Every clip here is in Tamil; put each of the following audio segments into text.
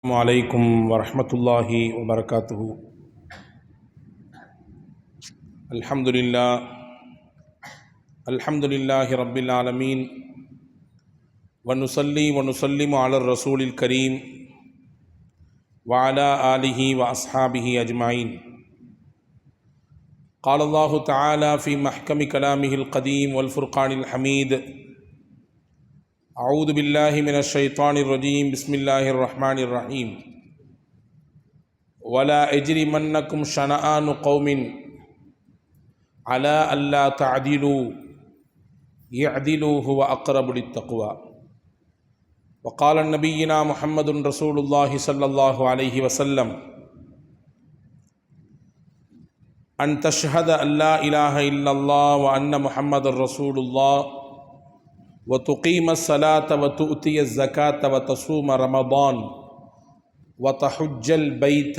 அலைக்கும் வரஹ்மத்துல்லாஹி வபரகாத்துஹு. அல்ஹம்துலில்லாஹி ரப்பில் ஆலமீன் வனுசல்லி வனுசல்லிமு அலர் ரசூலில் கரீம் வஅலா ஆலிஹி வ அஸ்ஹாபிஹி அஜ்மாயின். قال الله تعالى في محكم كلامه القديم والفرقان الحميد: أعوذ بالله من الشيطان الرجيم بسم الله الرحمن الرحيم. ولا يجرمنكم شنآن قوم على ألا تعدلوا اعدلوا هو أقرب للتقوى. وقال نبينا محمد رسول الله صلى الله عليه وسلم: أن تشهد أن لا إله إلا الله وأن محمد رسول الله وتقيم الصلاة وتؤتي الزكاة وتصوم رمضان وتحج البيت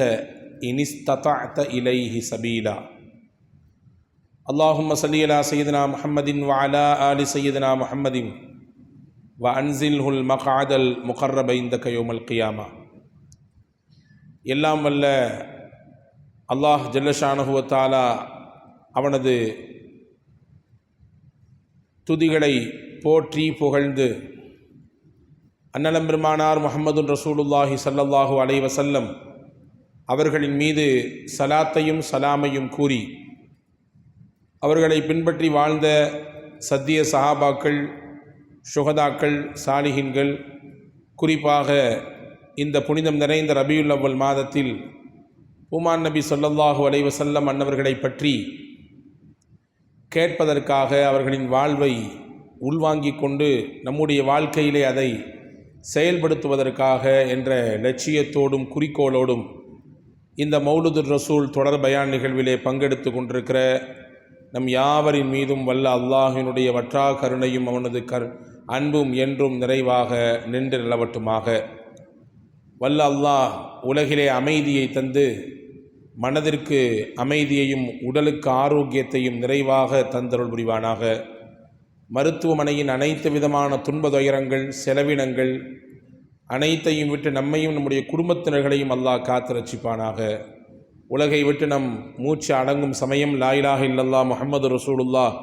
إن استطعت إليه سبيلا. اللهم صل على سيدنا محمد وعلى آل سيدنا محمد وأنزله المقعد المقرب عندك يوم القيامة. எல்லாம் வல்ல அல்லாஹ் ஜல்லஷானஹு வ தஆலா அவனது துதிகளை போற்றி புகழ்ந்து அன்னலம் பெருமானார் முஹம்மதுன் ரசூலுல்லாஹி ஸல்லல்லாஹு அலைஹி வஸல்லம் அவர்களின் மீது சலாத்தையும் சலாமையும் கூறி அவர்களை பின்பற்றி வாழ்ந்த சத்திய சஹாபாக்கள், ஷுஹதாக்கள், சாலிஹின்கள், குறிப்பாக இந்த புனிதம் நிறைந்த ரபியுல் அவ்வல் மாதத்தில் உமான் நபி ஸல்லல்லாஹு அலைஹி வஸல்லம் அன்னவர்களை பற்றி கேட்பதற்காக, அவர்களின் வாழ்வை உள்வாங்கிக் கொண்டு நம்முடைய வாழ்க்கையிலே அதை செயல்படுத்துவதற்காக என்ற லட்சியத்தோடும் குறிக்கோளோடும் இந்த மௌலுதுர் ரசூல் தொடர் பயான் நிகழ்விலே பங்கெடுத்து கொண்டிருக்கிற நம் யாவரின் மீதும் வல்ல அல்லாஹினுடைய வற்றா கருணையும் அவனது அன்பும் என்றும் நிறைவாக நின்று நிலவட்டுமாக. வல்ல அல்லாஹ் உலகிலே அமைதியை தந்து மனதிற்கு அமைதியையும் உடலுக்கு ஆரோக்கியத்தையும் நிறைவாக தந்தருள் புரிவானாக. மருத்துவமனையின் அனைத்து விதமான துன்ப துயரங்கள், செலவினங்கள் அனைத்தையும் விட்டு நம்மையும் நம்முடைய குடும்பத்தினர்களையும் அல்லாஹ் காத்து ரட்சிப்பானாக. உலகை விட்டு நம் மூச்சு அடங்கும் சமயம் லா இலாஹ இல்லல்லாஹ் முஹம்மது ரசூலுல்லாஹ்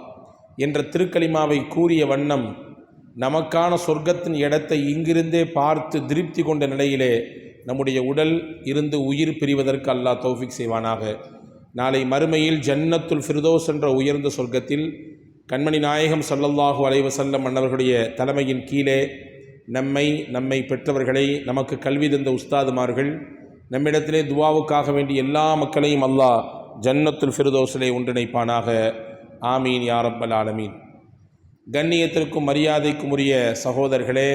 என்ற திருக்கலிமாவை கூறிய வண்ணம் நமக்கான சொர்க்கத்தின் இடத்தை இங்கிருந்தே பார்த்து திருப்தி கொண்ட நிலையிலே நம்முடைய உடல் இருந்து உயிர் பிரிவதற்கு அல்லாஹ் தௌஃபீக் செய்வானாக. நாளை மறுமையில் ஜன்னத்துல் ஃபிர்தௌஸ் என்ற உயர்ந்த சொர்க்கத்தில் கண்மணி நாயகம் ஸல்லல்லாஹு அலைஹி வஸல்லம் அன்னவர்களுடைய தலைமையின் கீழே நம்மை பெற்றவர்களை, நமக்கு கல்வி தந்த உஸ்தாதுமார்கள், நம்மிடத்திலே துவாவுக்காக வேண்டிய எல்லா மக்களையும் அல்லாஹ் ஜன்னத்துல் ஃபிர்தௌஸிலே ஒன்றிணைப்பானாக. ஆமீன் யா ரப்பல் ஆலமீன். கண்ணியத்திற்கும் மரியாதைக்கும் உரிய சகோதரர்களே,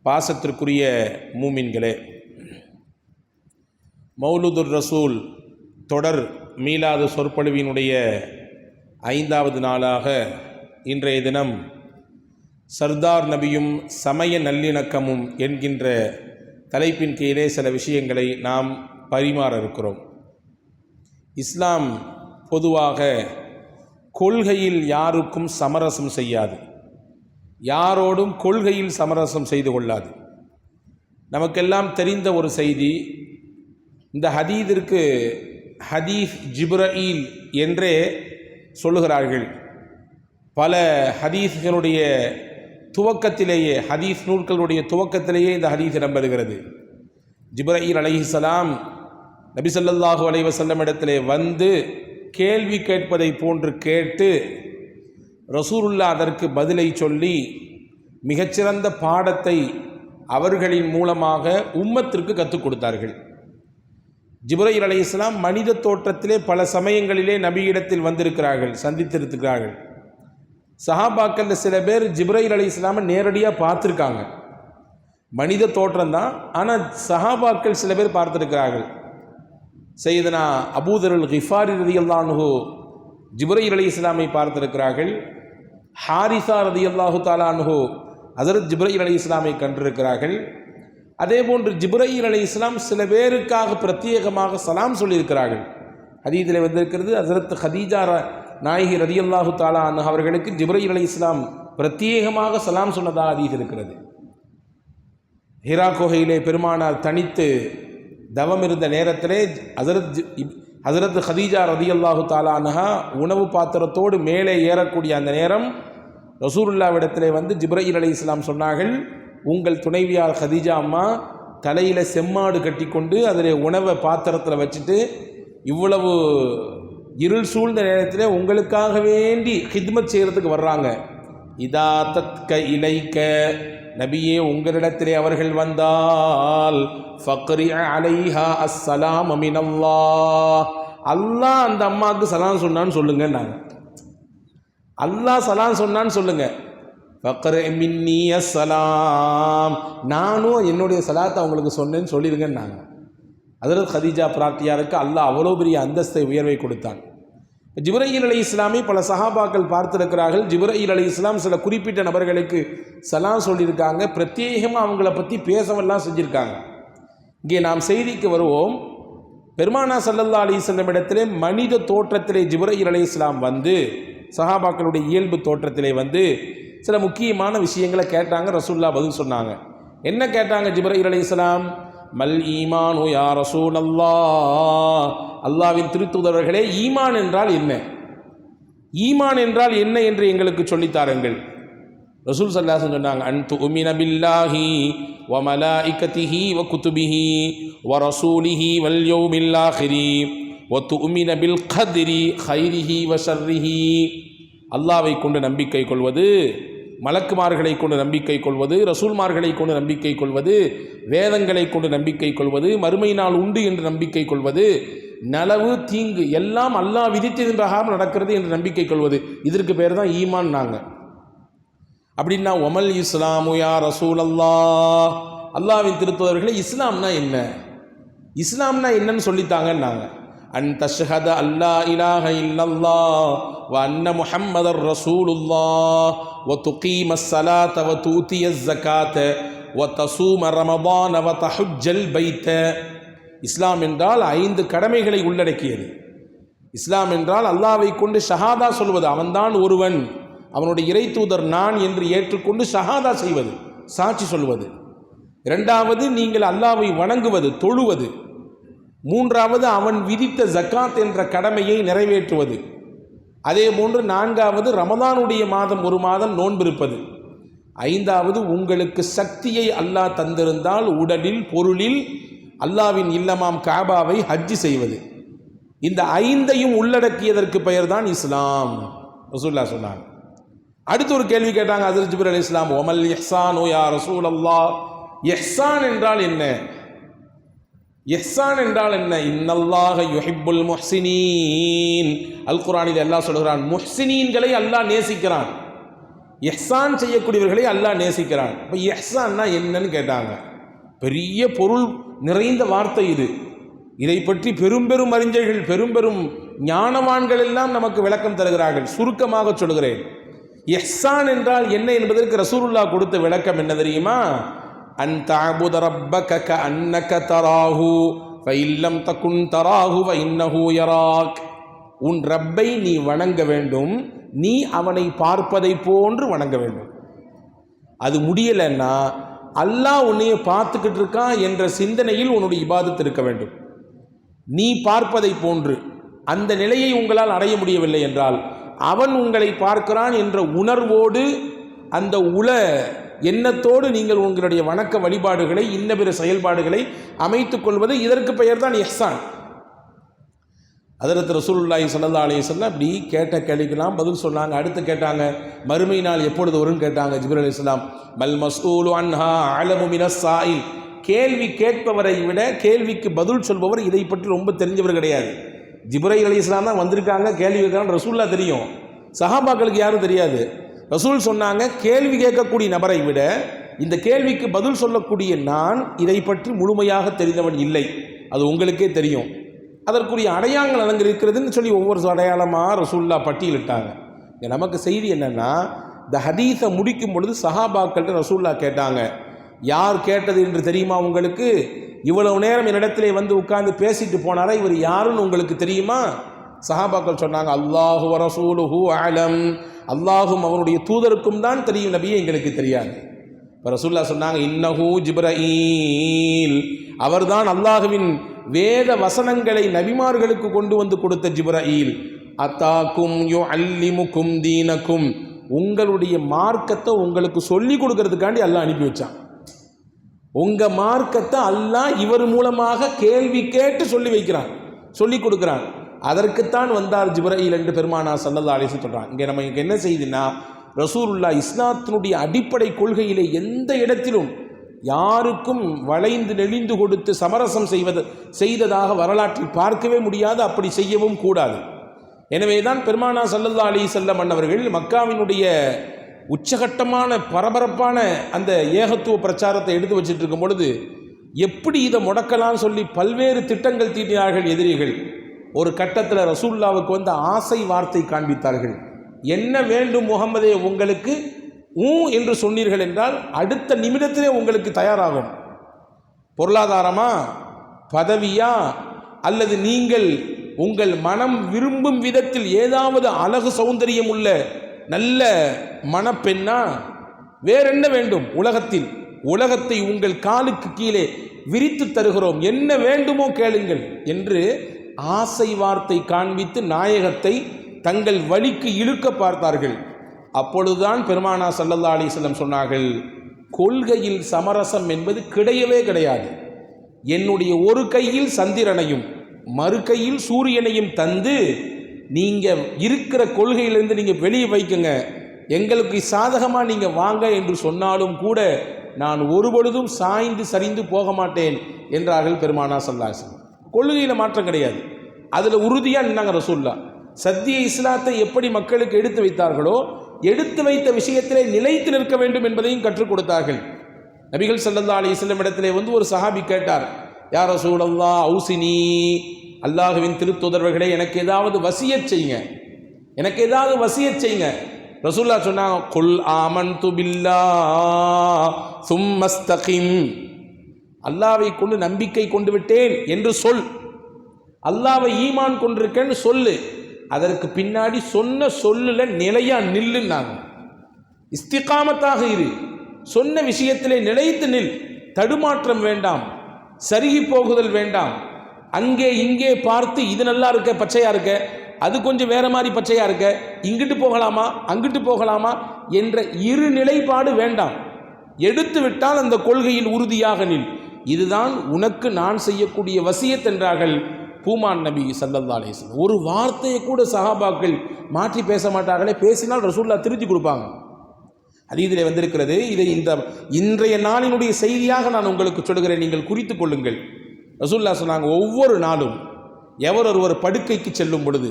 பாசத்திற்குரிய மூமின்களே, மௌலுதுர் ரசூல் தொடர் மீலாது சொற்பொழிவினுடைய 5வது நாளாக இன்றைய தினம் சர்தார் நபியும் சமய நல்லிணக்கமும் என்கின்ற தலைப்பின் கீழே சில விஷயங்களை நாம் பரிமாற இருக்கிறோம். இஸ்லாம் பொதுவாக கொள்கையில் யாருக்கும் சமரசம் செய்யாது, யாரோடும் கொள்கையில் சமரசம் செய்து கொள்ளாது. நமக்கெல்லாம் தெரிந்த ஒரு செய்தி, இந்த ஹதீதிற்கு ஹதீஸ் ஜிப்ரஈல் என்றே சொல்லுகிறார்கள். பல ஹதீஸ்களுடைய துவக்கத்திலேயே, ஹதீஸ் நூல்களுடைய துவக்கத்திலேயே இந்த ஹதீஸ் இடம்பெறுகிறது. ஜிப்ரஈல் அலைஹிஸ்ஸலாம் நபி ஸல்லல்லாஹு அலைஹி வஸல்லம் இடத்திலே வந்து கேள்வி கேட்பதை போன்று கேட்டு ரசூலுல்லாஹ் அதற்கு பதிலை சொல்லி மிகச்சிறந்த பாடத்தை அவர்களின் மூலமாக உம்மத்திற்கு கற்றுக் கொடுத்தார்கள். ஜிப்ரீல் அலைஹிஸ்ஸலாம் மனித தோற்றத்திலே பல சமயங்களிலே நபியிடத்தில் வந்திருக்கிறார்கள், சந்தித்திருக்கிறார்கள். சஹாபாக்கள் சில பேர் ஜிப்ரீல் அலைஹிஸ்ஸலாமை நேரடியாக பார்த்துருக்காங்க, மனித தோற்றம் தான், ஆனால் சஹாபாக்கள் சில பேர் பார்த்துருக்கிறார்கள். சையதுனா அபூதர் அல் கிஃபாரி ரலியல்லாஹு அன்ஹு ஜிப்ரீல் அலைஹிஸ்ஸலாமை பார்த்திருக்கிறார்கள். ஹாரிசா ரலியல்லாஹு தஆலா அன்ஹு ஹஸரத் ஜிப்ரீல் அலைஹிஸ்ஸலாமை கண்டிருக்கிறார்கள். அதேபோன்று ஜிப்ரீல் அலைஹிஸ்ஸலாம் சில பேருக்காக பிரத்யேகமாக சலாம் சொல்லியிருக்கிறார்கள். ஹதீஸில் வந்திருக்கிறது, ஹஸரத் ஹதீஜா நாயகி ரலியல்லாஹு தஆலா அன்ஹா அவர்களுக்கு ஜிப்ரீல் அலைஹிஸ்ஸலாம் பிரத்யேகமாக சலாம் சொன்னதாக ஹதீஸ் இருக்கிறது. ஹிரா குகையிலே பெருமானார் தனித்து தவம் இருந்த நேரத்திலே ஹசரத் ஹதீஜா ரதியல்லாஹு தஆலா அன்ஹா உணவு பாத்திரத்தோடு மேலே ஏறக்கூடிய அந்த நேரம் ரசூலுல்லாவிடத்திலே வந்து ஜிப்ரீல் அலைஹிஸ்ஸலாம் சொன்னார்கள், உங்கள் துணைவியார் ஹதீஜா அம்மா தலையில் செம்மாடு கட்டி கொண்டு அதில் உணவை பாத்திரத்தில் வச்சுட்டு இவ்வளவு இருள் சூழ்ந்த நேரத்தில் உங்களுக்காக வேண்டி ஹித்மத் செய்கிறதுக்கு வர்றாங்க. இதா தத்க இலைக்க, நபியே உங்களிடத்திலே அவர்கள் வந்தால் ஃபக்ரி அலைஹா அஸ்ஸலாம் மினல்லாஹ், அல்லாஹ் அந்த அம்மாவுக்கு சலாம் சொன்னான்னு சொல்லுங்க. நாங்கள் அல்லாஹ் சலாம் சொன்னான்னு சொல்லுங்க. ஃபக்ரி மின்னி அஸ்ஸலாம், நானும் என்னுடைய சலாத்தை அவங்களுக்கு சொன்னேன்னு சொல்லிடுங்கன்னு நாங்கள். ஹஜ்ரத் ஹதீஜா பிராட்டியாருக்கு அல்லாஹ் அவ்வளோ பெரிய அந்தஸ்தை உயர்வை கொடுத்தான். ஜிப்ரீல் அலைஹிஸ்ஸலாமை பல சஹாபாக்கள் பார்த்திருக்கிறார்கள். ஜிப்ரீல் அலைஹிஸ்ஸலாம் சில குறிப்பிட்ட நபர்களுக்கு சலாம் சொல்லியிருக்காங்க, பிரத்யேகமாக அவங்கள பற்றி பேசவெல்லாம் செஞ்சுருக்காங்க. இங்கே நாம் செய்திக்கு வருவோம். பெருமானா ஸல்லல்லாஹு அலைஹி வஸல்லம் இடத்திலே மனித தோற்றத்திலே ஜிப்ரீல் அலைஹிஸ்ஸலாம் வந்து சஹாபாக்களுடைய இயல்பு தோற்றத்திலே வந்து சில முக்கியமான விஷயங்களை கேட்டாங்க. ரசூலுல்லாஹ் பதில் சொன்னாங்க. என்ன கேட்டாங்க ஜிப்ரீல் அலைஹிஸ்ஸலாம்? மல் ஈமானு யா ரசூலல்லாஹ், அல்லாஹ்வின் திருத்தூதர்களே, ஈமான் என்றால் என்ன, ஈமான் என்றால் என்ன என்று எங்களுக்கு சொல்லித்தாருங்கள். ரசூல் ஸல்லல்லாஹு அலைஹி வஸல்லம் சொன்னாங்க, அன் துமின பில்லாஹி வ மலாயிகத்திஹி வ குதுபிஹி வ ரசூலிஹி வல் யௌமில் ஆஹிரி வ துமின பில் கத்ரி கைரிஹி வ ஷர்ரிஹி. அல்லாஹ்வை கொண்டு நம்பிக்கை கொள்வது, மலக்குமார்களை கொண்டு நம்பிக்கை கொள்வது, ரசூல்மார்களை கொண்டு நம்பிக்கை கொள்வது, வேதங்களை கொண்டு நம்பிக்கை கொள்வது, மறுமை நாள் உண்டு என்று நம்பிக்கை கொள்வது, நலவு தீங்கு எல்லாம் அல்லாஹ் விதித்ததின் பிரகாரம் நடக்கிறது என்று நம்பிக்கை கொள்வது, இதற்கு பேர் தான் ஈமான். நாங்கள் அப்படின்னா ஒமல் இஸ்லாமு யா ரசூலல்லாஹ், அல்லாஹ்வின் திருத்தூதர்களே இஸ்லாம்னா என்ன, இஸ்லாம்னா என்னன்னு சொல்லித்தாங்கன்னு நாங்கள். அன் தஷ்ஹத அல்லா இலாஹ இல்லல்லாஹ் வ அன்ன முஹம்மதர் ரசூலுல்லாஹ் வ துகீமஸ் ஸலாத வ தூதியஸ் ஸகாத வ தஸூம ரமதான வ தஹுஜ்ஜல் பைத்த. இஸ்லாம் என்றால் 5 கடமைகளை உள்ளடக்கியது. இஸ்லாம் என்றால் அல்லாஹ்வை கொண்டு ஷஹாதா சொல்வது, அவன்தான் ஒருவன், அவனுடைய இறை தூதர் நான் என்று ஏற்றுக்கொண்டு ஷஹாதா செய்வது, சாட்சி சொல்வது. 2வது நீங்கள் அல்லாஹ்வை வணங்குவது, தொழுவது. 3வது அவன் விதித்த ஜக்காத் என்ற கடமையை நிறைவேற்றுவது. அதே போன்று 4வது ரமதானுடைய மாதம் ஒரு மாதம் நோன்பிருப்பது. 5வது உங்களுக்கு சக்தியை அல்லாஹ் தந்திருந்தால் உடலில் பொருளில் அல்லாஹ்வின் இல்லமாம் காபாவை ஹஜ்ஜி செய்வது. இந்த 5ஐயும் உள்ளடக்கியதற்கு பெயர் தான் இஸ்லாம். ரசூலுல்லாஹ் சொன்னாங்க. அடுத்து ஒரு கேள்வி கேட்டாங்க ஹஜ்ரத் ஜிப்ரீல் அலைஹிஸ்ஸலாம், ஒமல் இஹ்சானு யா ரசூலல்லாஹ், இஹ்சான் என்றால் என்ன, இஹ்சான் என்றால் என்ன? இன்னல்லாஹ யுஹிப்புல் முஹ்சினீன், அல் குர்ஆனில் அல்லாஹ் சொல்கிறான், முஹ்சினீன்களை அல்லாஹ் நேசிக்கிறான், இஹ்சான் செய்யக்கூடியவர்களை அல்லாஹ் நேசிக்கிறான். இப்போ இஹ்சான்னா என்னன்னு கேட்டாங்க. பெரிய பொருள் நிறைந்த வார்த்தை இது. இதை பற்றி பெரும் பெரும் அறிஞர்கள், பெரும் பெரும் ஞானவான்கள் எல்லாம் நமக்கு விளக்கம் தருகிறார்கள். சுருக்கமாக சொல்கிறேன். இஹ்சான் என்றால் என்ன என்பதற்கு ரசூலுல்லாஹ் கொடுத்த விளக்கம் என்ன தெரியுமா? அன் தஅபுத ரப்பக கஅன்னக தராஹு ஃபஇல்லம் தகுன் தராஹு ஃபஇன்னஹு யராக். உன் ரப்பை நீ வணங்க வேண்டும், நீ அவனை பார்ப்பதை போன்று வணங்க வேண்டும். அது முடியலைன்னா அல்லாஹ் உன்னைய பார்த்துக்கிட்டு இருக்கான் என்ற சிந்தனையில் உன்னுடைய இபாதத் இருக்க வேண்டும். நீ பார்ப்பதை போன்று அந்த நிலையை உங்களால் அடைய முடியவில்லை என்றால் அவன் உங்களை பார்க்கிறான் என்ற உணர்வோடு, அந்த எண்ணத்தோடு நீங்கள் உங்களுடைய வணக்க வழிபாடுகளை, இன்ன பிற செயல்பாடுகளை அமைத்துக் கொள்வது, இதற்கு பெயர் தான் இஹ்சான். ஹஜ்ரத் ரசூலுல்லாஹி ஸல்லல்லாஹு அலைஹி வஸல்லம் அப்படி கேட்ட கேள்விக்கெல்லாம் பதில் சொன்னாங்க. அடுத்து கேட்டாங்க, மறுமை நாள் எப்பொழுது வரும்னு கேட்டாங்க. ஜிப்ரீல் அலைஹிஸ்ஸலாம், மல் மஸ்ஊலு அன்ஹா அலமு மினஸ் ஸாயில், கேள்வி கேட்பவரை விட கேள்விக்கு பதில் சொல்பவர் இதை பற்றி ரொம்ப தெரிஞ்சவர் கிடையாது. ஜிப்ரீல் அலைஹிஸ்ஸலாம் தான் வந்திருக்காங்க, கேள்வி கேட்கறாங்க, ரசூலுல்லாஹ் தெரியும், சஹாபாக்களுக்கு யாரும் தெரியாது. ரசூல் சொன்னாங்க, கேள்வி கேட்கக்கூடிய நபரை விட இந்த கேள்விக்கு பதில் சொல்லக்கூடிய நான் இதை பற்றி முழுமையாக தெரிந்தவன் இல்லை, அது உங்களுக்கே தெரியும். அதற்குரிய அடையாளங்கள் அலங்கரிக்கிறதுன்னு சொல்லி ஒவ்வொரு அடையாளமாக ரசூலுல்லாஹ் பட்டியலிட்டாங்க. நமக்கு செய்தி என்னென்னா, இந்த ஹதீஸை முடிக்கும் பொழுது சஹாபாக்கள்கிட்ட ரசூலுல்லாஹ் கேட்டாங்க, யார் கேட்டது என்று தெரியுமா உங்களுக்கு? இவ்வளவு நேரம் என்னிடத்திலே வந்து உட்கார்ந்து பேசிட்டு போனாரா, இவர் யாருன்னு உங்களுக்கு தெரியுமா? சஹாபாக்கள் சொன்னாங்க, அல்லாஹு வ ரசூலுஹு அலம், அல்லாஹும் அவனுடைய தூதருக்கும் தான் தெரியும் நபியே, எங்களுக்கு தெரியாது. இப்போ ரசூல்லா சொன்னாங்க, இன்னஹு ஜிப்ரஈல், அவர்தான் அல்லாஹுவின் வேத வசனங்களை நபிமார்களுக்கு கொண்டு வந்து கொடுத்த ஜிப்ரஈல். அத்தாக்கும் யுஅல்லிமுக்கும் தீனக்கும், உங்களுடைய மார்க்கத்தை உங்களுக்கு சொல்லி கொடுக்கறதுக்காண்டி அல்லாஹ் அனுப்பி வச்சான். உங்கள் மார்க்கத்தை அல்லாஹ் இவர் மூலமாக கேள்வி கேட்டு சொல்லி வைக்கிறான், சொல்லி கொடுக்குறான். அதற்குத்தான் வந்தார் ஜிப்ரஈல் என்று பெருமானார் ஸல்லல்லாஹு அலைஹி வஸல்லம் சொல்கிறான். இங்கே நம்ம என்ன செய்யுதுன்னா, ரசூலுல்லாஹ் இஸ்லாத்தினுடைய அடிப்படை கொள்கையிலே எந்த இடத்திலும் யாருக்கும் வளைந்து நெளிந்து கொடுத்து சமரசம் செய்ததாக வரலாற்றில் பார்க்கவே முடியாது, அப்படி செய்யவும் கூடாது. எனவே தான் பெருமானார் ஸல்லல்லாஹு அலைஹி வஸல்லம் அன்னவர்கள் மக்காவினுடைய உச்சகட்டமான பரபரப்பான அந்த ஏகத்துவ பிரச்சாரத்தை எடுத்து வச்சுட்டு இருக்கும் பொழுது எப்படி இதை முடக்கலாம்னு சொல்லி பல்வேறு திட்டங்கள் தீட்டினார்கள் எதிரிகள். ஒரு கட்டத்தில் ரசூலுல்லாவுக்கு வந்து ஆசை வார்த்தை காண்பித்தார்கள். என்ன வேண்டும் முகமதே உங்களுக்கு, என்று சொன்னீர்கள் என்றால் அடுத்த நிமிடத்திலே உங்களுக்கு தயாராகும். பொருளாதாரமா, பதவியா, அல்லது நீங்கள் உங்கள் மனம் விரும்பும் விதத்தில் ஏதாவது அழகு சௌந்தரியம் உள்ள நல்ல மணப்பெண்ணா, வேறென்ன வேண்டும் உலகத்தில்? உலகத்தை உங்கள் காலுக்கு கீழே விரித்து தருகிறோம், என்ன வேண்டுமோ கேளுங்கள் என்று ஆசை வார்த்தை காண்பித்து நாயகத்தை தங்கள் வழிக்கு இழுக்க பார்த்தார்கள். அப்பொழுதுதான் பெருமானார் ஸல்லல்லாஹு அலைஹி வஸல்லம் சொன்னார்கள், கொள்கையில் சமரசம் என்பது கிடையவே கிடையாது. என்னுடைய ஒரு கையில் சந்திரனையும் மறு கையில் சூரியனையும் தந்து நீங்கள் இருக்கிற கொள்கையிலிருந்து நீங்கள் வெளியே வைக்குங்க, எங்களுக்கு சாதகமாக நீங்கள் வாங்க என்று சொன்னாலும் கூட நான் ஒருபொழுதும் சாய்ந்து சரிந்து போக மாட்டேன் என்றார்கள் பெருமானார் ஸல்லல்லாஹு அலைஹி வஸல்லம். கொள்கையில் மாற்றம் கிடையாது, அதில் உறுதியாக நின்னாங்க ரசூலுல்லாஹ். சத்திய இஸ்லாத்தை எப்படி மக்களுக்கு எடுத்து வைத்தார்களோ எடுத்து வைத்த விஷயத்திலே நிலைத்து நிற்க வேண்டும் என்பதையும் கற்றுக் கொடுத்தார்கள். நபிகள் ஸல்லல்லாஹு அலைஹி வஸல்லம் இடத்திலே வந்து ஒரு சஹாபி கேட்டார், யா ரசூலல்லாஹ் ஔசினி, அல்லாஹுவின் திருத்தூதர்களே எனக்கு ஏதாவது வசியத் செய்யுங்க, எனக்கு ஏதாவது வசியத் செய்யுங்க. ரசூலுல்லாஹ் சொன்னாங்க, குல் ஆமன்து பில்லாஹ் சும்மஸ்தகிம், அல்லாஹ்வை கொண்டு நம்பிக்கை கொண்டு விட்டேன் என்று சொல், அல்லாஹ்வை ஈமான் கொண்டிருக்கேன்னு சொல்லு, அதற்கு பின்னாடி சொன்ன சொல்லுல நிலையா நில்லுன்னாங்க. இஸ்திகாமத்தாக இரு, சொன்ன விஷயத்திலே நிலைத்து நில், தடுமாற்றம் வேண்டாம், சருகி போகுதல் வேண்டாம். அங்கே இங்கே பார்த்து இது நல்லா இருக்க பச்சையா இருக்க, அது கொஞ்சம் வேற மாதிரி பச்சையா இருக்க, இங்கிட்டு போகலாமா அங்கிட்டு போகலாமா என்ற இரு நிலைப்பாடு வேண்டாம். எடுத்து விட்டால் அந்த கொள்கையில் உறுதியாக நில், இதுதான் உனக்கு நான் செய்யக்கூடிய வசியத் என்றார்கள் பூமான் நபி ஸல்லல்லாஹு அலைஹி வஸல்லம். ஒரு வார்த்தையை கூட சஹாபாக்கள் மாற்றி பேச மாட்டார்களே, பேசினால் ரசூலுல்லாஹ் திருத்தி கொடுப்பாங்க. ஹதீஸிலே வந்திருக்கிறது. இதை இன்றைய நாளினுடைய செய்தியாக நான் உங்களுக்கு சொல்கிறேன், நீங்கள் குறித்து கொள்ளுங்கள். ரசூலுல்லாஹ் சொன்னாங்க, ஒவ்வொரு நாளும் எவர் ஒருவர் படுக்கைக்கு செல்லும் பொழுது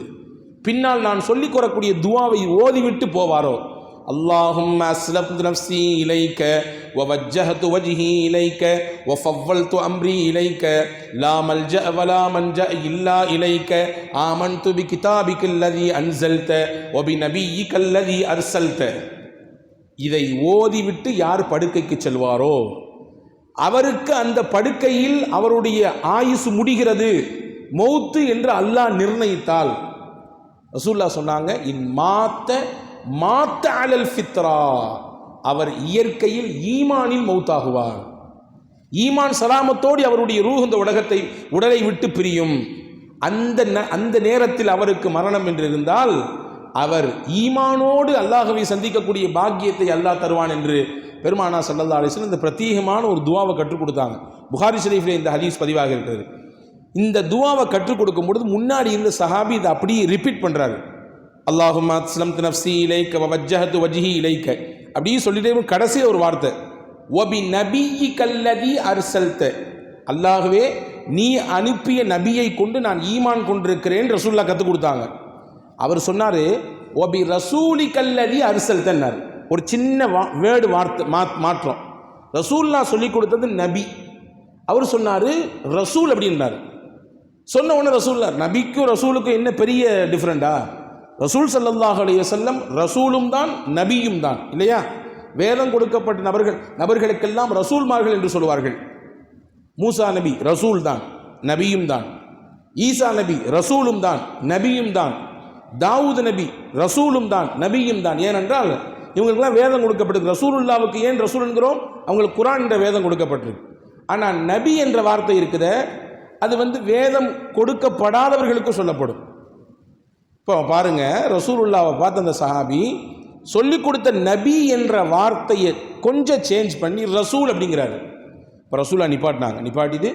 பின்னால் நான் சொல்லிக் கூறக்கூடிய துஆவை ஓதிவிட்டு போவாரோ, அல்லாஹும்ம அஸ்லம்து நஃப்ஸி இலைக்க வ வஜ்ஜஹது வஜ்ஹி இலைக்க வ ஃபவ்வல்து அம்ரி இலைக்க லா மல்ஜஅ வ லா மன்ஜஅ இல்லா இலைக்க ஆமன்து பி கிதாபிக்கல்லதி அன்ஸல்த வ பி நபிய்யிக்கல்லதி அர்ஸல்த. இதை ஓதிவிட்டு யார் படுக்கைக்கு செல்வாரோ அவருக்கு அந்த படுக்கையில் அவருடைய ஆயுசு முடிகிறது, மௌத்து என்று அல்லாஹ் நிர்ணயித்தால், ரசூலுல்லாஹ் சொன்னாங்க, இன் மாத்த அலல் ஃபித்ரா, அவர் இயற்கையில் ஈமானில் மௌத்தாகுவார். ஈமான் சலாமத்தோடு அவருடைய ரூஹ் இந்த உடலை விட்டு பிரியும். அந்த நேரத்தில் அவருக்கு மரணம் என்று இருந்தால் அவர் ஈமானோடு அல்லாஹ்வை சந்திக்கக்கூடிய பாக்கியத்தை அல்லாஹ் தருவான் என்று பெருமானார் ஸல்லல்லாஹு அலைஹி வஸல்லம் இந்த பிரத்யேகமான ஒரு துஆவை கற்றுக் கொடுத்தாங்க. புகாரி ஷரீஃபில் இந்த ஹதீஸ் பதிவாக இருக்கிறது. இந்த துஆவை கற்றுக் கொடுக்கும் பொழுது முன்னாடி இருந்த சஹாபி இதை அப்படியே ரிப்பீட் பண்ணுறாரு. அல்லாஹும்ம அஸ்லம்து நஃப்ஸி இலைக்க வ வஜ்ஜஹது வஜ்ஹி இலைக்க, அப்படியே சொல்லிட்டே கடைசியில் ஒரு வார்த்தை, வ பி நபிய்யிக்கல்லதி அர்ஸல்த, அல்லாஹ்வே நீ அனுப்பிய நபியை கொண்டு நான் ஈமான் கொண்டிருக்கிறேன் ரசூலுல்லாஹ் கற்றுக் கொடுத்தாங்க. அவர் சொன்னார், வ பி ரசூலிக்கல்லதி அர்ஸல்தன்னார். ஒரு சின்ன வேர்டு வார்த்தை மாற்றம். ரசூலுல்லாஹ் சொல்லிக் கொடுத்தது நபி, அவர் சொன்னார் ரசூல் அப்படின்னார். சொன்ன உடனே ரசூலுல்லாஹ், நபிக்கும் ரசூலுக்கும் என்ன பெரிய டிஃப்ரெண்டா? ரசூல் ஸல்லல்லாஹு அலைஹி வஸல்லம் ரசூலும் தான் நபியும் தான் இல்லையா? வேதம் கொடுக்கப்பட்ட நபர்களுக்கெல்லாம் ரசூல்மார்கள் என்று சொல்வார்கள். மூசா நபி ரசூல் தான் நபியும் தான், ஈசா நபி ரசூலும் தான் நபியும் தான், தாவூத் நபி ரசூலும் தான் நபியும் தான். ஏனென்றால் இவங்களுக்குலாம் வேதம் கொடுக்கப்பட்டிருக்கு. ரசூலுல்லாவுக்கு ஏன் ரசூல் என்கிறோம்? அவங்களுக்கு குர்ஆன் என்ற வேதம் கொடுக்கப்பட்டிருக்கு. ஆனால் நபி என்ற வார்த்தை இருக்குதே, அது வேதம் கொடுக்கப்படாதவர்களுக்கும் சொல்லப்படும். இப்போ பாருங்க, ரசூலுல்லாவை பார்த்த அந்த சஹாபி சொல்லிக் கொடுத்த நபி என்ற வார்த்தையை கொஞ்சம் சேஞ்ச் பண்ணி ரசூல் அப்படிங்கிறாரு. இப்போ ரசூலா நிப்பாட்டிட்டு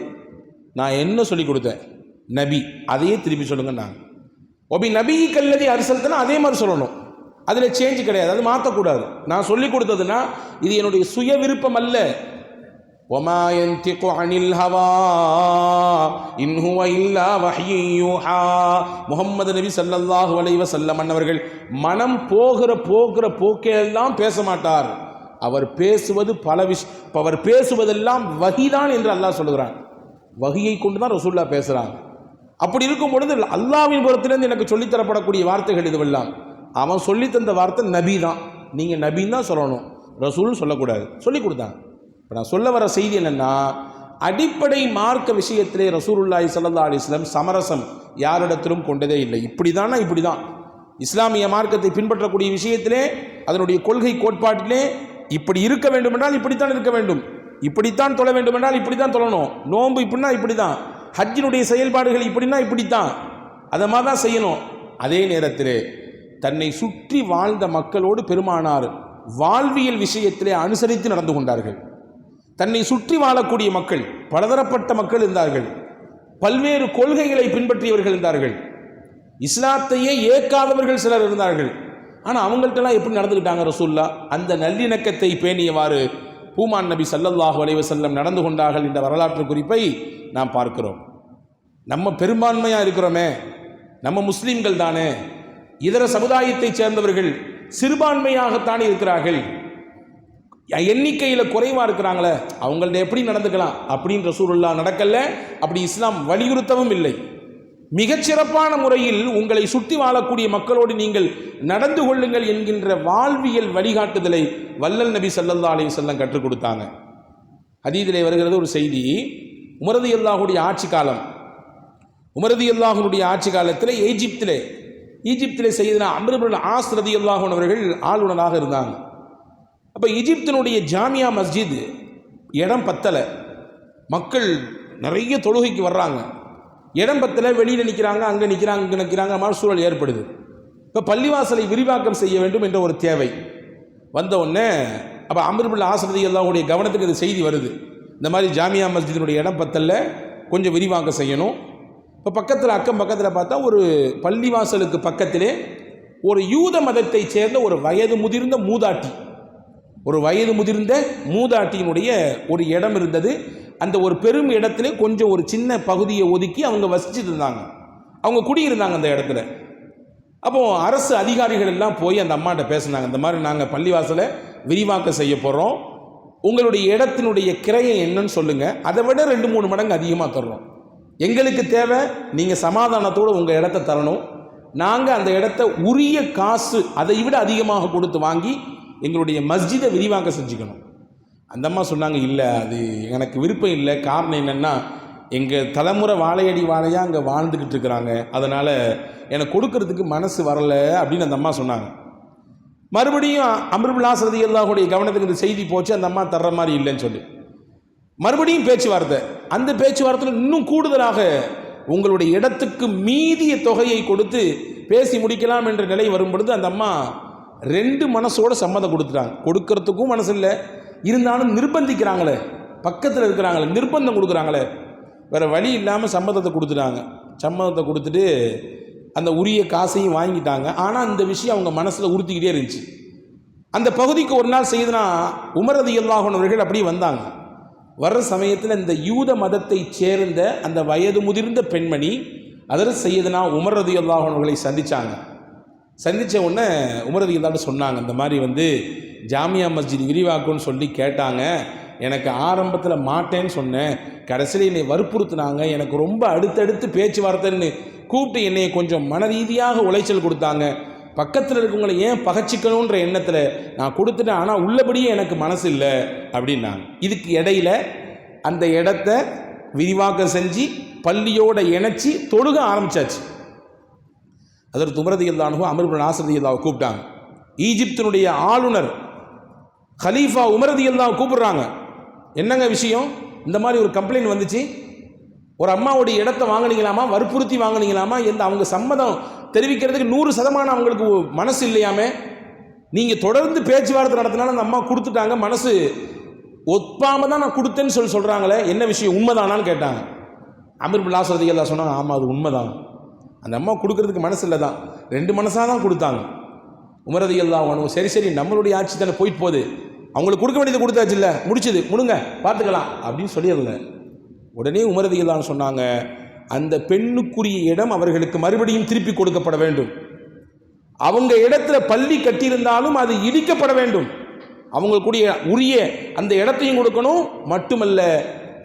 நான் என்ன சொல்லிக் கொடுத்தேன்? நபி, அதையே திருப்பி சொல்லுங்கன்னாங்க. ஒபி நபி கல்லதி அரிசல்தனா, அதே மாதிரி சொல்லணும். அதில் சேஞ்ச் கிடையாது, அது மாற்றக்கூடாது. நான் சொல்லிக் கொடுத்ததுன்னா இது என்னுடைய சுய விருப்பம் அல்ல. ஒமா யன்திகு அனில் ஹவா இன் ஹுவ இல்லா வஹ்யு யூஹா. முஹம்மது நபி ஸல்லல்லாஹு அலைஹி வஸல்லம் அன்னவர்கள் மனம் போகிற போக்கெல்லாம் பேச மாட்டார். அவர் பேசுவது அவர் பேசுவதெல்லாம் வஹிதான் என்று அல்லாஹ் சொல்லுகிறான். வஹியை கொண்டு தான் ரசூலுல்லாஹ் பேசுகிறாங்க. அப்படி இருக்கும் பொழுது அல்லாஹ்வின் புறத்திலிருந்து எனக்கு சொல்லித்தரப்படக்கூடிய வார்த்தைகள் இதுவெல்லாம் அவன் சொல்லி தந்த வார்த்தை நபி தான். நீங்கள் நபின்னு தான் சொல்லணும், ரசூல்னு சொல்லக்கூடாது. சொல்லி கொடுத்தாங்க. இப்போ நான் சொல்ல வர செய்தி என்னென்னா, அடிப்படை மார்க்க விஷயத்திலே ரசூலுல்லாஹி ஸல்லல்லாஹு அலைஹி வஸல்லம் சமரசம் யாரிடத்திலும் கொண்டதே இல்லை. இப்படி தான் இஸ்லாமிய மார்க்கத்தை பின்பற்றக்கூடிய விஷயத்திலே, அதனுடைய கொள்கை கோட்பாட்டிலே இப்படி இருக்க வேண்டும் என்றால் இப்படித்தான் இருக்க வேண்டும், இப்படித்தான் தொழ வேண்டும் என்றால் இப்படித்தான் தொழணும், நோன்பு இப்படின்னா இப்படி தான், ஹஜ்ஜினுடைய செயல்பாடுகள் இப்படின்னா இப்படித்தான், அதை மாதிரி தான் செய்யணும். அதே நேரத்தில் தன்னை சுற்றி வாழ்ந்த மக்களோடு பெருமானார் வாழ்வியல் விஷயத்திலே அனுசரித்து நடந்து கொண்டார்கள். தன்னை சுற்றி வாழக்கூடிய மக்கள் பலதரப்பட்ட மக்கள் இருந்தார்கள், பல்வேறு கொள்கைகளை பின்பற்றியவர்கள் இருந்தார்கள், இஸ்லாத்தையே ஏற்காதவர்கள் சிலர் இருந்தார்கள். ஆனால் அவங்கள்ட்டெல்லாம் எப்படி நடந்துக்கிட்டாங்க ரசூலுல்லாஹ்? அந்த நல்லிணக்கத்தை பேணியவாறு பூமான் நபி ஸல்லல்லாஹு அலைஹி வஸல்லம் நடந்து கொண்டார்கள் என்ற வரலாற்று குறிப்பை நாம் பார்க்கிறோம். நம்ம பெரும்பான்மையாக இருக்கிறோமே, நம்ம முஸ்லீம்கள் தானே, இதர சமுதாயத்தைச் சேர்ந்தவர்கள் சிறுபான்மையாகத்தானே இருக்கிறார்கள், எண்ணிக்கையில் குறைவாக இருக்கிறாங்களே, அவங்கள்ட்ட எப்படி நடந்துக்கலாம் அப்படின்னு ரசூலுல்லாஹ் நடக்கல. அப்படி இஸ்லாம் வலியுறுத்தவும் இல்லை. மிகச்சிறப்பான முறையில் உங்களை சுற்றி வாழக்கூடிய மக்களோடு நீங்கள் நடந்து கொள்ளுங்கள் என்கின்ற வாழ்வியல் வழிகாட்டுதலை வல்லல் நபி ஸல்லல்லாஹு அலைஹி வஸல்லம் கற்றுக் கொடுத்தாங்க. ஹதீஸிலே வருகிறது ஒரு செய்தி. உமர் ரலியல்லாஹுடைய ஆட்சி காலம், உமர் ரலியல்லாஹுடைய ஆட்சி காலத்தில் ஈஜிப்திலே செய்தனா அம்ர் இப்னு ஆஸ் ரலியல்லாஹு அவர்கள் ஆளுநராக இருந்தாங்க. அப்போ ஈஜிப்தினுடைய ஜாமியா மஸ்ஜித் இடம் பத்தலை, மக்கள் நிறைய தொழுகைக்கு வர்றாங்க, இடம் பத்தலை, வெளியில் நிற்கிறாங்க, அங்கே நிற்கிறாங்க, இங்கே நிற்கிறாங்க, மாதிரி சூழல் ஏற்படுது. இப்போ பள்ளிவாசலை விரிவாக்கம் செய்ய வேண்டும் என்ற ஒரு தேவை வந்த உடனே அப்போ அம்ர் இப்னு ஆஸ் ரலியல்லாஹுடைய கவனத்துக்கு இது செய்தி வருது, இந்த மாதிரி ஜாமியா மஸ்ஜிதினுடைய இடம் பத்தலை, கொஞ்சம் விரிவாக்கம் செய்யணும். இப்போ அக்கம் பக்கத்தில் பார்த்தா ஒரு பள்ளிவாசலுக்கு பக்கத்திலே ஒரு யூத மதத்தை சேர்ந்த ஒரு வயது முதிர்ந்த மூதாட்டியினுடைய ஒரு இடம் இருந்தது. அந்த ஒரு பெரும் இடத்துல கொஞ்சம் ஒரு சின்ன பகுதியை ஒதுக்கி அவங்க வசிச்சுட்டு இருந்தாங்க, அவங்க குடியிருந்தாங்க அந்த இடத்துல. அப்போது அரசு அதிகாரிகள் எல்லாம் போய் அந்த அம்மாட்ட பேசினாங்க, இந்த மாதிரி நாங்கள் பள்ளிவாசலை விரிவாக்கம் செய்ய போகிறோம், உங்களுடைய இடத்தினுடைய கிரையை என்னன்னு சொல்லுங்கள், அதை விட 2-3 மடங்கு அதிகமாக தர்றோம், எங்களுக்கு தேவை நீங்கள் சமாதானத்தோடு உங்கள் இடத்த தரணும், நாங்கள் அந்த இடத்த உரிய காசு அதை விட அதிகமாக கொடுத்து வாங்கி எங்களுடைய மஸ்ஜிதை விரிவாக்கம் செஞ்சுக்கணும். அந்த அம்மா சொன்னாங்க, இல்லை அது எனக்கு விருப்பம் இல்லை, காரணம் என்னென்னா எங்கள் தலைமுறை வாழையடி வாழையாக அங்கே வாழ்ந்துக்கிட்டு இருக்கிறாங்க, அதனால் எனக்கு கொடுக்கறதுக்கு மனசு வரலை அப்படின்னு அந்த அம்மா சொன்னாங்க. மறுபடியும் அம்ர் இப்னு ஆஸ் ரலியல்லாஹுடைய கவனத்துக்கு இந்த செய்தி போச்சு, அந்த அம்மா தர்ற மாதிரி இல்லைன்னு சொல்லி மறுபடியும் பேச்சுவார்த்தை. அந்த பேச்சுவார்த்தையில் இன்னும் கூடுதலாக உங்களுடைய இடத்துக்கு மீதிய தொகையை கொடுத்து பேசி முடிக்கலாம் என்ற நிலை வரும் பொழுது அந்த அம்மா 2 மனசோடு சம்மதம் கொடுத்துட்டாங்க. கொடுக்கறதுக்கும் மனசு இல்லை, இருந்தாலும் நிர்பந்திக்கிறாங்களே, பக்கத்தில் இருக்கிறாங்களே, நிர்பந்தம் கொடுக்குறாங்களே, வேறு வழி இல்லாமல் சம்மதத்தை கொடுத்துட்டாங்க. சம்மதத்தை கொடுத்துட்டு அந்த உரிய காசையும் வாங்கிட்டாங்க. ஆனால் இந்த விஷயம் அவங்க மனசில் உறுத்திக்கிட்டே இருந்துச்சு. அந்த பகுதிக்கு ஒரு நாள் செய்தனா உமர் ரலியல்லாஹு அவர்கள் அப்படியே வந்தாங்க. வர்ற சமயத்தில் இந்த யூத மதத்தை சேர்ந்த அந்த வயது முதிர்ந்த பெண்மணி அதற்கு செய்தனா உமர் ரலியல்லாஹு அவர்களை சந்தித்த உடனே உமர் ரலியல்லாஹு சொன்னாங்க, இந்த மாதிரி ஜாமியா மஸ்ஜித் விரிவாக்கும்னு சொல்லி கேட்டாங்க, எனக்கு ஆரம்பத்தில் மாட்டேன்னு சொன்னேன், கடைசியில் என்னை வற்புறுத்தினாங்க, எனக்கு ரொம்ப அடுத்தடுத்து பேச்சுவார்த்தைன்னு கூப்பிட்டு என்னை கொஞ்சம் மன ரீதியாக உளைச்சல் கொடுத்தாங்க, பக்கத்தில் இருக்கவங்களை ஏன் பகச்சிக்கணுன்ற எண்ணத்தில் நான் கொடுத்துட்டேன், ஆனால் உள்ளபடியே எனக்கு மனசு இல்லை அப்படின்னாங்க. இதுக்கு இடையில் அந்த இடத்த விரிவாக்கம் செஞ்சு பள்ளியோடு இணைச்சி தொழுக ஆரம்பித்தாச்சு. அதற்கு உமர் ரலியல்லாஹு அன்ஹு அம்ர் இப்னு ஆஸ் ரலியல்லாஹு கூப்பிட்டாங்க, ஈஜிப்தினுடைய ஆளுநர் கலீஃபா உமர் ரலியல்லாஹு கூப்பிடுறாங்க. என்னங்க விஷயம், இந்த மாதிரி ஒரு கம்ப்ளைண்ட் வந்துச்சு, ஒரு அம்மாவுடைய இடத்தை வாங்கினீங்களாமா, வற்புறுத்தி வாங்கினீங்களாமா, அவங்க சம்மதம் தெரிவிக்கிறதுக்கு 100% அவங்களுக்கு மனசு இல்லையாமே, நீங்கள் தொடர்ந்து பேச்சுவார்த்தை நடத்தினாலும் அந்த அம்மா கொடுத்துட்டாங்க, மனசு ஒப்பாம தான் நான் கொடுத்தேன்னு சொல்கிறாங்களே, என்ன விஷயம், உண்மைதானான்னு கேட்டாங்க. அமீர் பின் ஆஸ் ரலியல்லாஹு சொன்னாங்க, ஆமாம் அது உண்மைதான், அந்த அம்மா கொடுக்கறதுக்கு மனசு இல்லை தான், 2 மனசாக தான் கொடுத்தாங்க. உமர் ரலியல்லாஹு அன்ஹு சரி நம்மளுடைய ஆட்சி தானே போயிட்டு போகுது, அவங்களுக்கு கொடுக்க வேண்டியது கொடுத்தாச்சு இல்லை, முடிச்சது முடுங்க பார்த்துக்கலாம் அப்படின்னு சொல்லிடல. உடனே உமர் ரலியல்லாஹு அன்ஹு சொன்னாங்க, அந்த பெண்ணுக்குரிய இடம் அவர்களுக்கு மறுபடியும் திருப்பி கொடுக்கப்பட வேண்டும், அவங்க இடத்துல பள்ளி கட்டியிருந்தாலும் அது இடிக்கப்பட வேண்டும், அவங்களுக்குரிய உரிய அந்த இடத்தையும் கொடுக்கணும், மட்டுமல்ல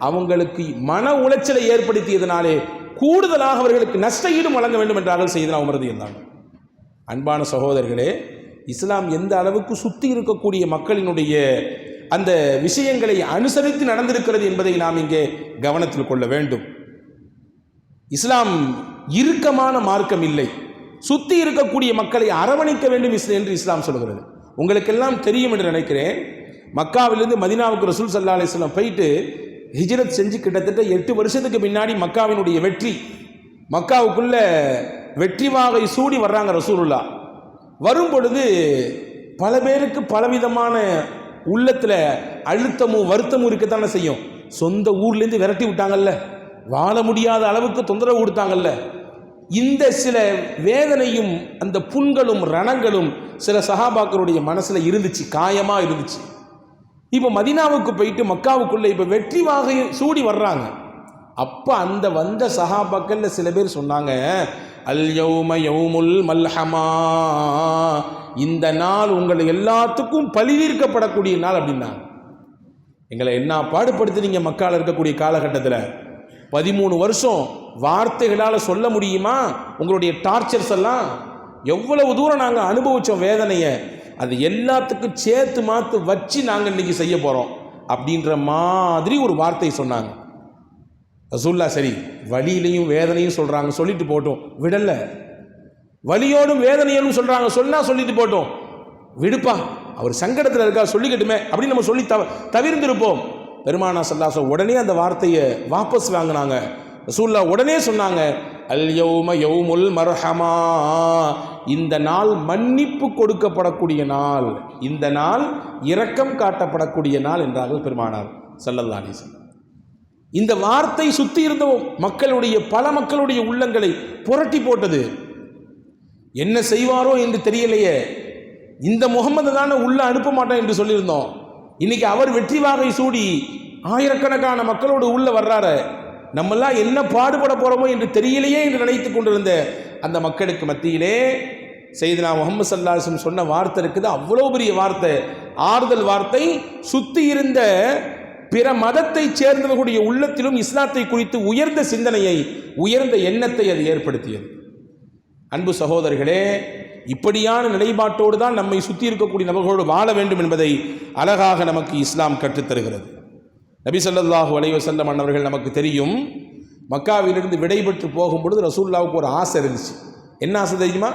அவங்களுக்கு மன உளைச்சலை ஏற்படுத்தியதனாலே கூடுதலாக அவர்களுக்கு நஷ்ட ஈடும் வழங்க வேண்டும் என்றார்கள் செய்தனா உமர் ரலியல்லாஹு அன்ஹு. அன்பான சகோதரர்களே, இஸ்லாம் எந்த அளவுக்கு சுற்றி இருக்கக்கூடிய மக்களினுடைய அந்த விஷயங்களை அனுசரித்து நடந்திருக்கிறது என்பதை நாம் இங்கே கவனத்தில் கொள்ள வேண்டும். இஸ்லாம் இறுக்கமான மார்க்கம் இல்லை, சுற்றி இருக்கக்கூடிய மக்களை அரவணைக்க வேண்டும் என்று இஸ்லாம் சொல்கிறது. உங்களுக்கெல்லாம் தெரியும் என்று நினைக்கிறேன், மக்காவிலிருந்து மதீனாவுக்கு ரசூல் ஸல்லல்லாஹு அலைஹி வஸல்லம் போயிட்டு ஹிஜ்ரத் செஞ்சு கிட்டத்தட்ட 8 வருஷத்துக்கு பின்னாடி மக்காவினுடைய வெற்றி, மக்காவுக்குள்ள வெற்றி வாகை சூடி வர்றாங்க ரசூலுல்லாஹ். வரும் பொழுது பல பேருக்கு பலவிதமான உள்ளத்தில் அழுத்தமும் வருத்தமும் இருக்கத்தானே செய்யும். சொந்த ஊர்லேருந்து விரட்டி விட்டாங்கல்ல, வாழ முடியாத அளவுக்கு தொந்தரவு கொடுத்தாங்கல்ல, இந்த சில வேதனையும் அந்த புண்களும் ரணங்களும் சில சஹாபாக்களுடைய மனசில் இருந்துச்சு, காயமாக இருந்துச்சு. இப்போ மதீனாவுக்கு போயிட்டு மக்காவுக்குள்ளே இப்போ வெற்றி வாகை சூடி வர்றாங்க. அப்போ அந்த வந்த சஹாபாக்கள்ல சில பேர் சொன்னாங்க, அல் யௌம யௌமுல் மல்ஹமா, இந்த நாள் உங்களை எல்லாத்துக்கும் பழிதீர்க்கப்படக்கூடிய நாள் அப்படின்னா. எங்களை என்ன பாடுபடுத்துனீங்க மக்கால இருக்கக்கூடிய காலகட்டத்தில், 13 வருஷம் வார்த்தைகளால் சொல்ல முடியுமா உங்களுடைய டார்ச்சர்ஸ் எல்லாம், எவ்வளவு தூரம் நாங்கள் அனுபவித்தோம் வேதனையை, அது எல்லாத்துக்கும் சேர்த்து மாற்று வச்சு நாங்கள் இன்னைக்கு செய்ய போகிறோம் அப்படின்ற மாதிரி ஒரு வார்த்தை சொன்னாங்க. ரசூலுல்லாஹ் சரி வலியிலையும் வேதனையும் சொல்கிறாங்க, சொல்லிட்டு போட்டோம், விடலை. வலியோடும் வேதனையோடும் சொல்கிறாங்க, சொல்லிட்டு போட்டோம், விடுப்பா, அவர் சங்கடத்தில் இருக்கா, சொல்லிக்கட்டுமே அப்படின்னு நம்ம சொல்லி தவிர்ந்திருப்போம். பெருமானா ஸல்லல்லாஹு அலைஹி வஸல்லம் உடனே அந்த வார்த்தையை வாபஸ் வாங்கினாங்க. ரசூலுல்லாஹ் உடனே சொன்னாங்க, அல் யௌம யௌமுல் மர்ஹமா, இந்த நாள் மன்னிப்பு கொடுக்கப்படக்கூடிய நாள், இந்த நாள் இரக்கம் காட்டப்படக்கூடிய நாள் என்றார்கள் பெருமானார் ஸல்லல்லாஹு அலைஹி வஸல்லம். இந்த வார்த்தை சுற்றி இருந்த மக்களுடைய பல மக்களுடைய உள்ளங்களை புரட்டி போட்டது. என்ன செய்வாரோ என்று தெரியலையே, இந்த முகமது தானே உள்ள அனுப்ப மாட்டேன் என்று சொல்லியிருந்தோம், இன்னைக்கு அவர் வெற்றி வாகை சூடி ஆயிரக்கணக்கான மக்களோடு உள்ள வர்றாரு, நம்மெல்லாம் என்ன பாடுபட போறோமோ என்று தெரியலையே என்று நினைத்து கொண்டிருந்த அந்த மக்களுக்கு மத்தியிலே சையதுனா முஹம்மது ஸல்லல்லாஹு அலைஹி வஸல்லம் சொன்ன வார்த்தை இருக்குது, அவ்வளோ பெரிய வார்த்தை, ஆறுதல் வார்த்தை. சுற்றி இருந்த பிற மதத்தை சேர்ந்தவர்களுடைய உள்ளத்திலும் இஸ்லாத்தை குறித்து உயர்ந்த சிந்தனையை, உயர்ந்த எண்ணத்தை அது ஏற்படுத்தியது. அன்பு சகோதரர்களே, இப்படியான நிலைப்பாட்டோடு தான் நம்மை சுற்றி இருக்கக்கூடிய நபர்களோடு வாழ வேண்டும் என்பதை அழகாக நமக்கு இஸ்லாம் கற்றுத்தருகிறது. நபி ஸல்லல்லாஹு அலைஹி வஸல்லம் அன்னவர்கள் நமக்கு தெரியும், மக்காவிலிருந்து விடைபெற்று போகும்பொழுது ரசூலுல்லாஹ்வுக்கு ஒரு ஆசை இருந்துச்சு. என்ன ஆசை தெரியுமா?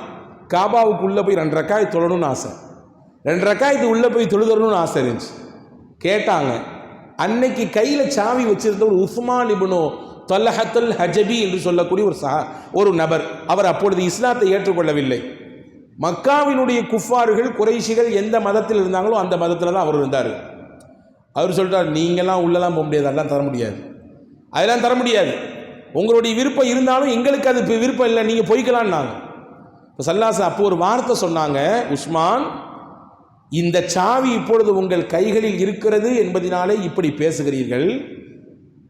காபாவுக்கு உள்ளே போய் 2 ரக்காய் தொழணும்னு ஆசை, 2 ரக்காய்க்கு உள்ளே போய் தொழுதணும்னு ஆசை இருந்துச்சு. கேட்டாங்க, அன்னைக்கு கையில் சாவி வச்சிருந்த ஒரு உஸ்மான் இப்னு தல்ஹத்துல் ஹஜபி என்று சொல்லக்கூடிய ஒரு நபர், அவர் அப்பொழுது இஸ்லாத்தை ஏற்றுக்கொள்ளவில்லை. மக்காவினுடைய குஃபார்கள் குறைஷிகள் எந்த மதத்தில் இருந்தாங்களோ அந்த மதத்தில் தான் அவர் இருந்தார். அவர் சொல்லிட்டார், நீங்கள்லாம் உள்ளலாம் போக முடியாது, அதெல்லாம் தர முடியாது, அதெல்லாம் தர முடியாது, உங்களுடைய விருப்பம் இருந்தாலும் எங்களுக்கு அது விருப்பம் இல்லை, நீங்கள் போய்க்கலான்னாங்க. இப்போ சல்லாச அப்போ ஒரு வார்த்தை சொன்னாங்க, உஸ்மான், இந்த சாவி இப்பொழுது உங்கள் கைகளில் இருக்கிறது என்பதனாலே இப்படி பேசுகிறீர்கள்,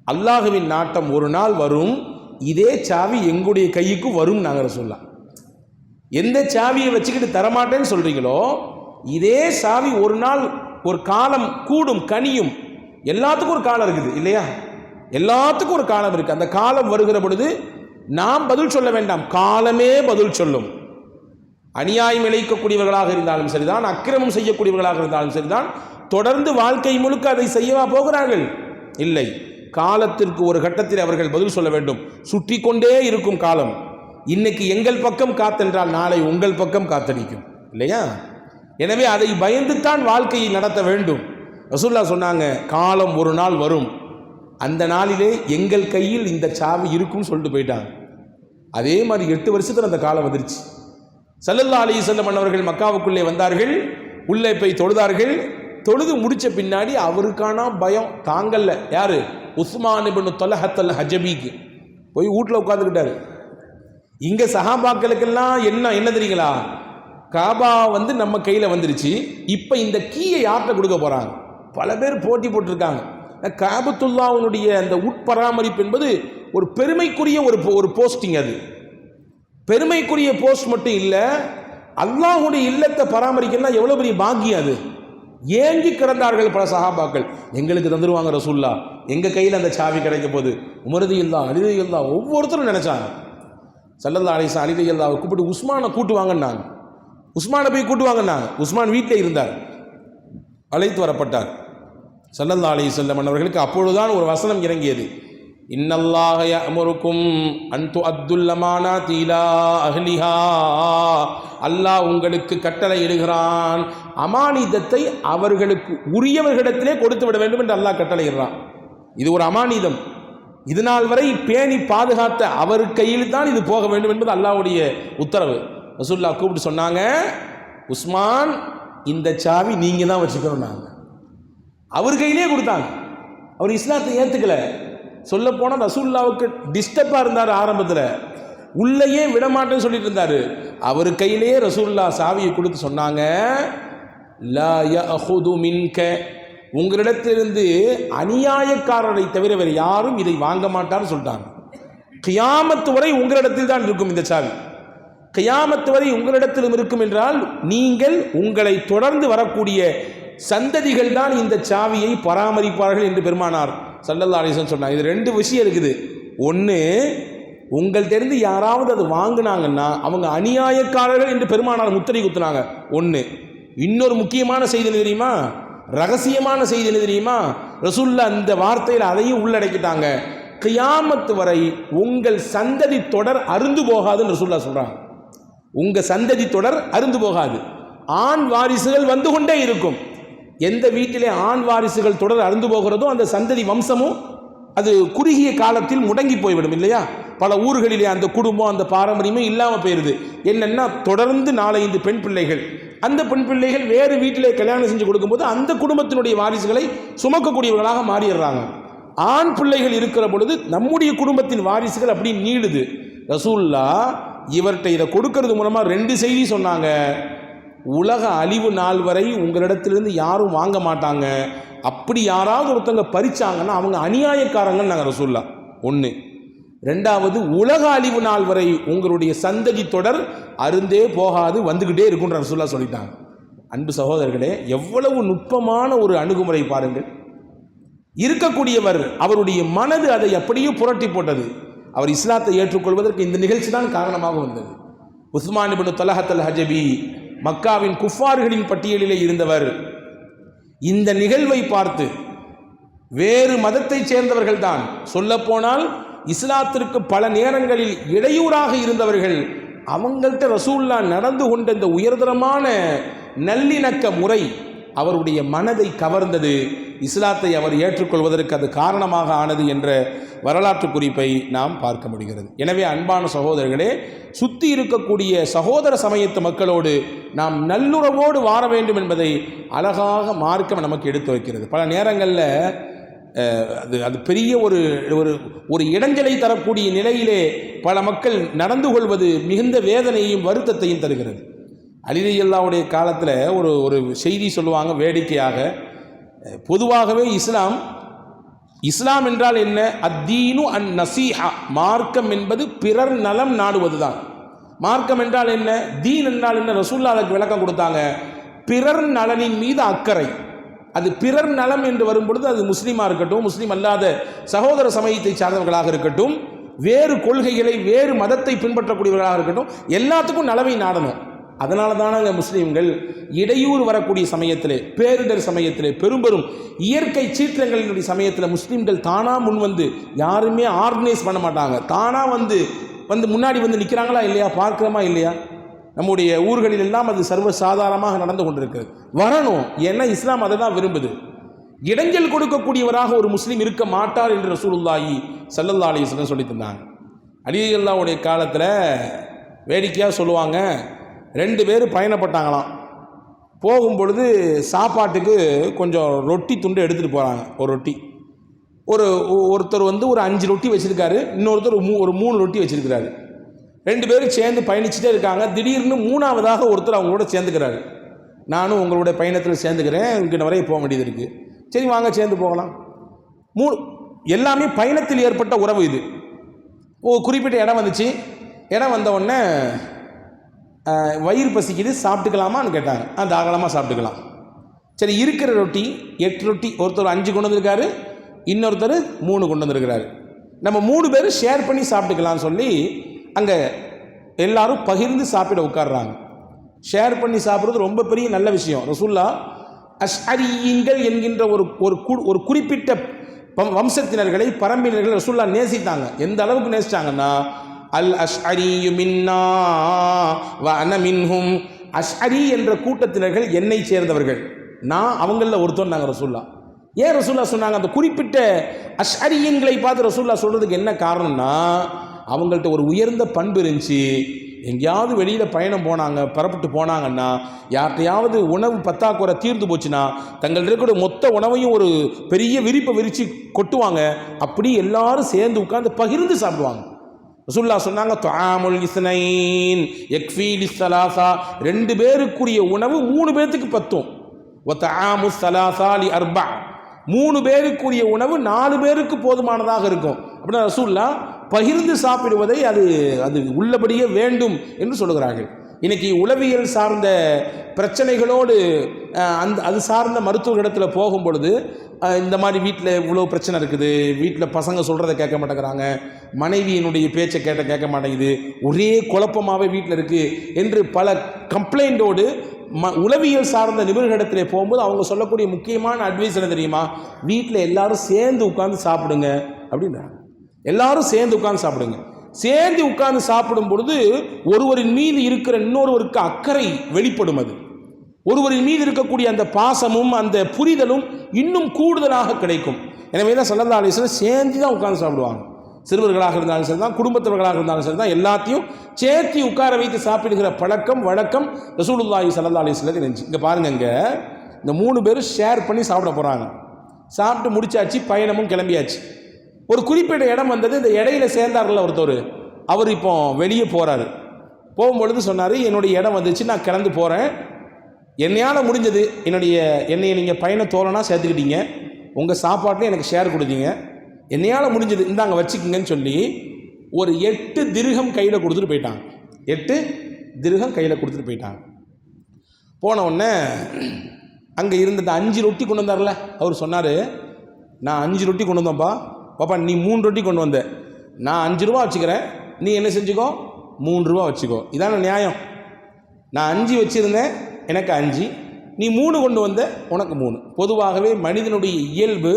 அல்லாஹுவின் நாட்டம் ஒரு நாள் வரும், இதே சாவி எங்களுடைய கைக்கு வரும். நாங்கள் சொல்லலாம், எந்த சாவியை வச்சுக்கிட்டு தரமாட்டேன்னு சொல்றீங்களோ இதே சாவி ஒரு நாள் ஒரு காலம் கூடும் கனியும். எல்லாத்துக்கும் ஒரு காலம் இருக்குது இல்லையா? எல்லாத்துக்கும் ஒரு காலம் இருக்கு. அந்த காலம் வருகிற பொழுது நாம் பதில் சொல்ல வேண்டாம், காலமே பதில் சொல்லும். அநியாயம் இழைக்கக்கூடியவர்களாக இருந்தாலும் சரிதான், அக்கிரமம் செய்யக்கூடியவர்களாக இருந்தாலும் சரிதான், தொடர்ந்து வாழ்க்கை முழுக்க அதை செய்யவா போகிறார்கள்? இல்லை, காலத்திற்கு ஒரு கட்டத்தில் அவர்கள் பதில் சொல்ல வேண்டும். சுற்றி கொண்டே இருக்கும் காலம். இன்னைக்கு எங்கள் பக்கம் காத்தென்றால் நாளை உங்கள் பக்கம் காத்தடிக்கும் இல்லையா? எனவே அதை பயந்துத்தான் வாழ்க்கையை நடத்த வேண்டும். ரசூலுல்லாஹ் சொன்னாங்க, காலம் ஒரு நாள் வரும், அந்த நாளிலே எங்கள் கையில் இந்த சாவி இருக்கும்னு சொல்லிட்டு போயிட்டாங்க. அதே மாதிரி 8 வருஷத்துல அந்த காலம் வந்துருச்சு. ஸல்லல்லாஹு அலைஹி வஸல்லம் அவர்கள் மக்காவுக்குள்ளே வந்தார்கள், உள்ளே போய் தொழுதார்கள். தொழுது முடிச்ச பின்னாடி அவருக்கான பயம் தாங்கல்ல. யாரு? உஸ்மான் இப்னு தல்ஹத் ஹஜபிக்கு போய் வீட்டில் உட்காந்துக்கிட்டாரு. இங்க சஹாபாக்களுக்கெல்லாம் என்ன தெரியுங்களா, காபா நம்ம கையில் வந்துருச்சு, இப்போ இந்த கீயை யார்கிட்ட கொடுக்க போறாங்க? பல பேர் போட்டி போட்டிருக்காங்க. காபத்துல்லாஹ்வுடைய அந்த உட்பராமரிப்பு என்பது ஒரு பெருமைக்குரிய ஒரு போஸ்டிங். அது பெருமைக்குரிய போஸ்ட் மட்டும் இல்லை, அல்லாஹ்வுடைய இல்லத்தை பராமரிக்கணும்னா எவ்வளவு பெரிய பாக்கியம். அது ஏங்கி கிடந்தார்கள் பல சஹாபாக்கள், எங்களுக்கு தந்துருவாங்க ரசூலுல்லாஹ், எங்க கையில் அந்த சாவி கிடைக்க போது. உமர் ரலியல்லாஹு அன்ஹு, அலி ரலியல்லாஹு அன்ஹு ஒவ்வொருத்தரும் நினைச்சாங்க. ஸல்லல்லாஹு அலைஹி வஸல்லம் அலி ரலியல்லாஹு அன்ஹு கூப்பிட்டு உஸ்மானை கூட்டுவாங்கன்னாங்க. உஸ்மானை போய் கூட்டுவாங்கன்னாங்க. உஸ்மான் வீட்டில் இருந்தார், அழைத்து வரப்பட்டார். ஸல்லல்லாஹு அலைஹி வஸல்லம் அவர்களுக்கு அப்பொழுதுதான் ஒரு வசனம் இறங்கியது, இன்னல்லாஹ யஅமுருக்கும் அன் துஅத்துல் அமானாத்தி இலா அஹ்லிஹா. அல்லாஹ் உங்களுக்கு கட்டளை இடுகிறான், அமானிதத்தை அவர்களுக்கு உரியவர்களிடத்திலே கொடுத்து விட வேண்டும் என்று அல்லாஹ் கட்டளை இடுறான். இது ஒரு அமானிதம், இது நாள் வரை பேணி பாதுகாத்த அவர் கையில் தான் இது போக வேண்டும் என்பது அல்லாஹ்வுடைய உத்தரவு. ரசூலுல்லாஹ் கூப்பிட்டு சொன்னாங்க, உஸ்மான் இந்த சாவி நீங்க தான் வச்சுக்கணும். அவர் கையிலே கொடுத்தாங்க. அவர் இஸ்லாத்தை ஏற்றுக்கல. சொல்ல போனால் ரசூலுல்லாஹ்வுக்கு டிஸ்டர்பாக இருந்தார். ஆரம்பத்தில் உள்ளேயே விடமாட்டேன்னு சொல்லிட்டு இருந்தார். அவர் கையிலேயே ரசூலுல்லாஹ் சாவியை கொடுத்து சொன்னாங்க, லா யஅஹுது மின்க, உங்களிடத்திலிருந்து அநியாயக்காரரை தவிர வேறு யாரும் இதை வாங்க மாட்டார்னு சொல்லிட்டாங்க. கியாமத்து வரை உங்களிடத்தில் தான் இருக்கும் இந்த சாவி. கியாமத்து வரை உங்களிடத்திலும் இருக்கும் என்றால் நீங்கள் உங்களை தொடர்ந்து வரக்கூடிய சந்ததிகள் தான் இந்த சாவியை பராமரிப்பார்கள் என்று பெருமானார் ஸல்லல்லாஹு அலைஹி வஸல்லம் சொன்னாங்க. இது 2 விஷயம் இருக்குது. ஒன்று, உங்கள்கிட்ட யாராவது அது வாங்கினாங்கன்னா அவங்க அநியாயக்காரர்கள் என்று பெருமானார் முத்திரை குத்துனாங்க. ஒன்று. இன்னொரு முக்கியமான செய்தி என்ன தெரியுமா, ரகசியமான செய்தி என்ன தெரியுமா, ரசூலுல்லாஹ் அந்த வார்த்தையில் அதையும் உள்ளடக்கிட்டாங்க. கியாமத்து வரை உங்கள் சந்ததி தொடர் அருந்து போகாதுன்னு ரசூலுல்லாஹ் சொல்றாங்க. உங்க சந்ததி தொடர் அருந்து போகாது, ஆண் வாரிசுகள் வந்து கொண்டே இருக்கும். எந்த வீட்டிலே ஆண் வாரிசுகள் தொடர் அருந்து போகிறதோ அந்த சந்ததி வம்சமும் அது குறுகிய காலத்தில் முடங்கி போய்விடும் இல்லையா. பல ஊர்களிலே அந்த குடும்பம் அந்த பாரம்பரியமே இல்லாமல் போயிடுது. என்னென்னா தொடர்ந்து 4-5 பெண் பிள்ளைகள், அந்த பெண் பிள்ளைகள் வேறு வீட்டிலே கல்யாணம் செஞ்சு கொடுக்கும்போது அந்த குடும்பத்தினுடைய வாரிசுகளை சுமக்கக்கூடியவர்களாக மாறிடுறாங்க. ஆண் பிள்ளைகள் இருக்கிற பொழுது நம்முடைய குடும்பத்தின் வாரிசுகள் அப்படி நீளுது. ரசூலுல்லாஹ் இவர்கிட்ட இதை கொடுக்கறது மூலமாக 2 செய்தி சொன்னாங்க. உலக அழிவு நாள் வரை உங்களிடத்திலிருந்து யாரும் வாங்க மாட்டாங்க, அப்படி யாராவது ஒருத்தங்க பறிச்சாங்கன்னா அவங்க அநியாயக்காரங்கன்னு நாங்கள் ரசூலுல்லாஹ். 1. 2வது, உலக அழிவு நாள் வரை உங்களுடைய சந்ததி தொடர் அருந்தே போகாது, வந்துக்கிட்டே இருக்குன்ற ரசூலுல்லாஹ் சொல்லிட்டாங்க. அன்பு சகோதரர்களே, எவ்வளவு நுட்பமான ஒரு அணுகுமுறை பாருங்கள். இருக்கக்கூடியவர் அவருடைய மனது அதை அப்படியே புரட்டி போட்டது. அவர் இஸ்லாத்தை ஏற்றுக்கொள்வதற்கு இந்த நிகழ்ச்சி தான் காரணமாக வந்தது. உஸ்மான் இப்னு தல்ஹத் ஹஜபி மக்காவின் குஃபார்களின் பட்டியலிலே இருந்தவர். இந்த நிகழ்வை பார்த்து வேறு மதத்தை சேர்ந்தவர்கள் தான், சொல்ல போனால் இஸ்லாத்திற்கு பல நேரங்களில் இடையூறாக இருந்தவர்கள், அவங்கள்ட்ட ரசூலுல்லாஹ் நடந்து கொண்ட இந்த உயர்தரமான நல்லிணக்க முறை அவருடைய மனதை கவர்ந்தது. இஸ்லாத்தை அவர் ஏற்றுக்கொள்வதற்கு அது காரணமாக ஆனது என்ற வரலாற்று குறிப்பை நாம் பார்க்க முடிகிறது. எனவே அன்பான சகோதரர்களே, சுற்றி இருக்கக்கூடிய சகோதர சமயத்து மக்களோடு நாம் நல்லுறவோடு வாழ வேண்டும் என்பதை அழகாக மார்க்கம் நமக்கு எடுத்து வைக்கிறது. பல நேரங்களில் அது பெரிய ஒரு இடைஞ்சலை தரக்கூடிய நிலையிலே பல மக்கள் நடந்து கொள்வது மிகுந்த வேதனையும் வருத்தத்தையும் தருகிறது. அலி ரலியல்லாஹுடைய காலத்தில் ஒரு செய்தி சொல்லுவாங்க வேடிக்கையாக. பொதுவாகவே இஸ்லாம் என்றால் என்ன? அத்தீனு அன் நசீஹா, மார்க்கம் என்பது பிறர் நலம் நாடுவது தான். மார்க்கம் என்றால் என்ன, தீன் என்றால் என்ன? ரசூலுல்லாஹ் அதற்கு விளக்கம் கொடுத்தாங்க. பிறர் நலனின் மீது அக்கறை. அது பிறர் நலம் என்று வரும்பொழுது அது முஸ்லீமாக இருக்கட்டும், முஸ்லீம் அல்லாத சகோதர சமயத்தை சார்ந்தவர்களாக இருக்கட்டும், வேறு கொள்கைகளை வேறு மதத்தை பின்பற்றக்கூடியவர்களாக இருக்கட்டும், எல்லாத்துக்கும் நலவை நாடணும். அதனால தானங்க முஸ்லீம்கள் இடையூறு வரக்கூடிய சமயத்திலே, பேரிடர் சமயத்திலே, பெரும்பெரும் இயற்கை சீற்றங்களினுடைய சமயத்தில் முஸ்லீம்கள் தானாக முன் வந்து, யாருமே ஆர்கனைஸ் பண்ண மாட்டாங்க, தானாக வந்து முன்னாடி வந்து நிற்கிறாங்களா இல்லையா, பார்க்கிறோமா இல்லையா? நம்முடைய ஊர்களில் எல்லாம் அது சர்வசாதாரணமாக நடந்து கொண்டிருக்கிறது. வரணும், ஏன்னா இஸ்லாம் அதை தான் விரும்புது. இடைஞ்சல் கொடுக்கக்கூடியவராக ஒரு முஸ்லீம் இருக்க மாட்டார் என்று ரசூலுல்லாஹி ஸல்லல்லாஹு அலைஹி வஸல்லம் சொல்லி தந்தாங்க. அலி ரலியல்லாஹுடைய காலத்தில் வேடிக்கையாக சொல்லுவாங்க, 2 பேர் பயணப்பட்டாங்களாம். போகும்பொழுது சாப்பாட்டுக்கு கொஞ்சம் ரொட்டி துண்டு எடுத்துகிட்டு போகிறாங்க. ஒரு ரொட்டி, ஒருத்தர் ஒரு 5 ரொட்டி வச்சுருக்காரு, இன்னொருத்தர் ஒரு 3 ரொட்டி வச்சுருக்கிறாரு. 2 பேரும் சேர்ந்து பயணிச்சுட்டே இருக்காங்க. திடீர்னு 3ஆவதாக ஒருத்தர் அவங்களோட சேர்ந்துக்கிறாரு. நானும் உங்களுடைய பயணத்தில் சேர்ந்துக்கிறேன், இங்கே வரைய போக வேண்டியது இருக்குது. சரி வாங்க சேர்ந்து போகலாம். எல்லாமே பயணத்தில் ஏற்பட்ட உறவு இது. குறிப்பிட்ட இடம் வந்துச்சு. இடம் வந்த உடனே வயிறு பசிக்குது, சாப்பிட்டுக்கலாமான்னு கேட்டாங்க. தாராளமாக சாப்பிட்டுக்கலாம். சரி, இருக்கிற ரொட்டி 8 ரொட்டி, ஒருத்தர் 5 கொண்டு வந்திருக்காரு, இன்னொருத்தர் 3 கொண்டு வந்திருக்கிறாரு. நம்ம 3 பேரும் ஷேர் பண்ணி சாப்பிட்டுக்கலாம்னு சொல்லி அங்கே எல்லாரும் பகிர்ந்து சாப்பிட உட்கார்றாங்க. ஷேர் பண்ணி சாப்பிட்றது ரொம்ப பெரிய நல்ல விஷயம். ரசூலுல்லாஹ் அஷ்அரியீன்கள் என்கின்ற ஒரு குறிப்பிட்ட வம்சத்தினர்களை, பரம்பினர்களை ரசூலுல்லாஹ் நேசித்தாங்க. எந்த அளவுக்கு நேசித்தாங்கன்னா, அல் அஷ்அரியு மின்னா வ அன மின்ஹும், அஷ்அரி என்ற கூட்டத்தினர்கள் என்னை சேர்ந்தவர்கள், நான் அவங்களில் ஒருத்தன் நாங்கள் ரசூலுல்லாஹ். ஏன் ரசூலுல்லாஹ் சொன்னாங்க? அந்த குறிப்பிட்ட அஷ்அரியீன்களை பார்த்து ரசூலுல்லாஹ் சொல்கிறதுக்கு என்ன காரணம்னா, அவங்கள்ட்ட ஒரு உயர்ந்த பண்பு இருந்துச்சு. எங்கேயாவது வெளியில் பயணம் போனாங்க, புறப்பட்டு போனாங்கன்னா, யார்கிட்டையாவது உணவு பத்தாக்குறை தீர்ந்து போச்சுன்னா தங்கள் இருக்கிற மொத்த உணவையும் ஒரு பெரிய விரிப்பை விரித்து கொட்டுவாங்க. அப்படி எல்லாரும் சேர்ந்து உட்கார்ந்து பகிர்ந்து சாப்பிடுவாங்க. ரசூலுல்லாஹ் சொன்னாங்க, துஆமுல் இஸ்னைன் யக்ஃபீ லிஸ்ஸலாஸா, 2 பேருக்குரிய உணவு 3 பேருக்கு பத்தும். வ துஆமுஸ் ஸலாஸா லி அர்பா, 3 பேருக்குரிய உணவு 4 பேருக்கு போதுமானதாக இருக்கும். அப்படின்னா ரசூலுல்லாஹ் பகிர்ந்து சாப்பிடுவதை அது உள்ளபடியே வேண்டும் என்று சொல்லுகிறார்கள். இன்னைக்கு உளவியல் சார்ந்த பிரச்சனைகளோடு அது சார்ந்த மருத்துவர்களிடத்தில் போகும் பொழுது, இந்த மாதிரி வீட்டில் இவ்வளோ பிரச்சனை இருக்குது, வீட்டில் பசங்க சொல்கிறத கேட்க மாட்டேங்கிறாங்க, மனைவியினுடைய பேச்சை கேட்க மாட்டேங்குது, ஒரே குழப்பமாகவே வீட்டில் இருக்குது என்று பல கம்ப்ளைண்டோடு உளவியல் சார்ந்த நிபுணர்களிடத்தில் போகும்போது அவங்க சொல்லக்கூடிய முக்கியமான அட்வைஸ் என்ன தெரியுமா? வீட்டில் எல்லாரும் சேர்ந்து உட்கார்ந்து சாப்பிடுங்க அப்படின்றாங்க. எல்லாரும் சேர்ந்து உட்கார்ந்து சாப்பிடுங்க. சேர்ந்து உட்கார்ந்து சாப்பிடும் பொழுது ஒருவரின் மீது இருக்கிற இன்னொருவருக்கு அக்கறை வெளிப்படும். அது ஒருவரின் மீது இருக்கக்கூடிய அந்த பாசமும் அந்த புரிதலும் இன்னும் கூடுதலாக கிடைக்கும். எனவே தான் ஸல்லல்லாஹு அலைஹி வஸல்லம் சேர்ந்து தான் உட்கார்ந்து சாப்பிடுவாங்க. சிறுவர்களாக இருந்தாலும் சரி தான், குடும்பத்தவர்களாக இருந்தாலும் சரி தான், எல்லாத்தையும் சேர்த்து உட்கார வைத்து சாப்பிடுகிற பழக்கம் வழக்கம் ரசூலுல்லாஹி ஸல்லல்லாஹு அலைஹி வஸல்லம் இருந்துச்சு. இங்கே பாருங்க, இங்கே இந்த 3 பேரும் ஷேர் பண்ணி சாப்பிட போகிறாங்க. சாப்பிட்டு முடிச்சாச்சு, பயணமும் கிளம்பியாச்சு. ஒரு குறிப்பிட்ட இடம் வந்தது. இந்த இடையில சேர்ந்தார்ல ஒருத்தர், அவர் இப்போ வெளியே போகிறாரு. போகும்பொழுது சொன்னார், என்னுடைய இடம் வந்துச்சு, நான் கிளந்து போகிறேன், என்னையால் முடிஞ்சது என்னையை நீங்கள் பயண தோழனாக சேர்த்துக்கிட்டீங்க, உங்கள் சாப்பாட்டில் எனக்கு ஷேர் கொடுத்தீங்க, என்னையால் முடிஞ்சது இந்தாங்க வச்சுக்கிங்கன்னு சொல்லி ஒரு 8 திர்ஹம் கையில் கொடுத்துட்டு போயிட்டாங்க. 8 திர்ஹம் கையில் கொடுத்துட்டு போயிட்டாங்க. போன உடனே அங்கே இருந்த 5 ரொட்டி கொண்டு வந்தார்ல, அவர் சொன்னார், நான் 5 ரொட்டி கொண்டு வந்தேன்ப்பா, பாப்பா நீ 3 ரொட்டி கொண்டு வந்த, நான் 5 ரூபா வச்சுக்கிறேன், நீ என்ன செஞ்சுக்கோ 3 ரூபா வச்சுக்கோ, இதான நியாயம். நான் 5 வச்சுருந்தேன், எனக்கு 5, நீ 3 கொண்டு வந்த, உனக்கு 3. பொதுவாகவே மனிதனுடைய இயல்பு,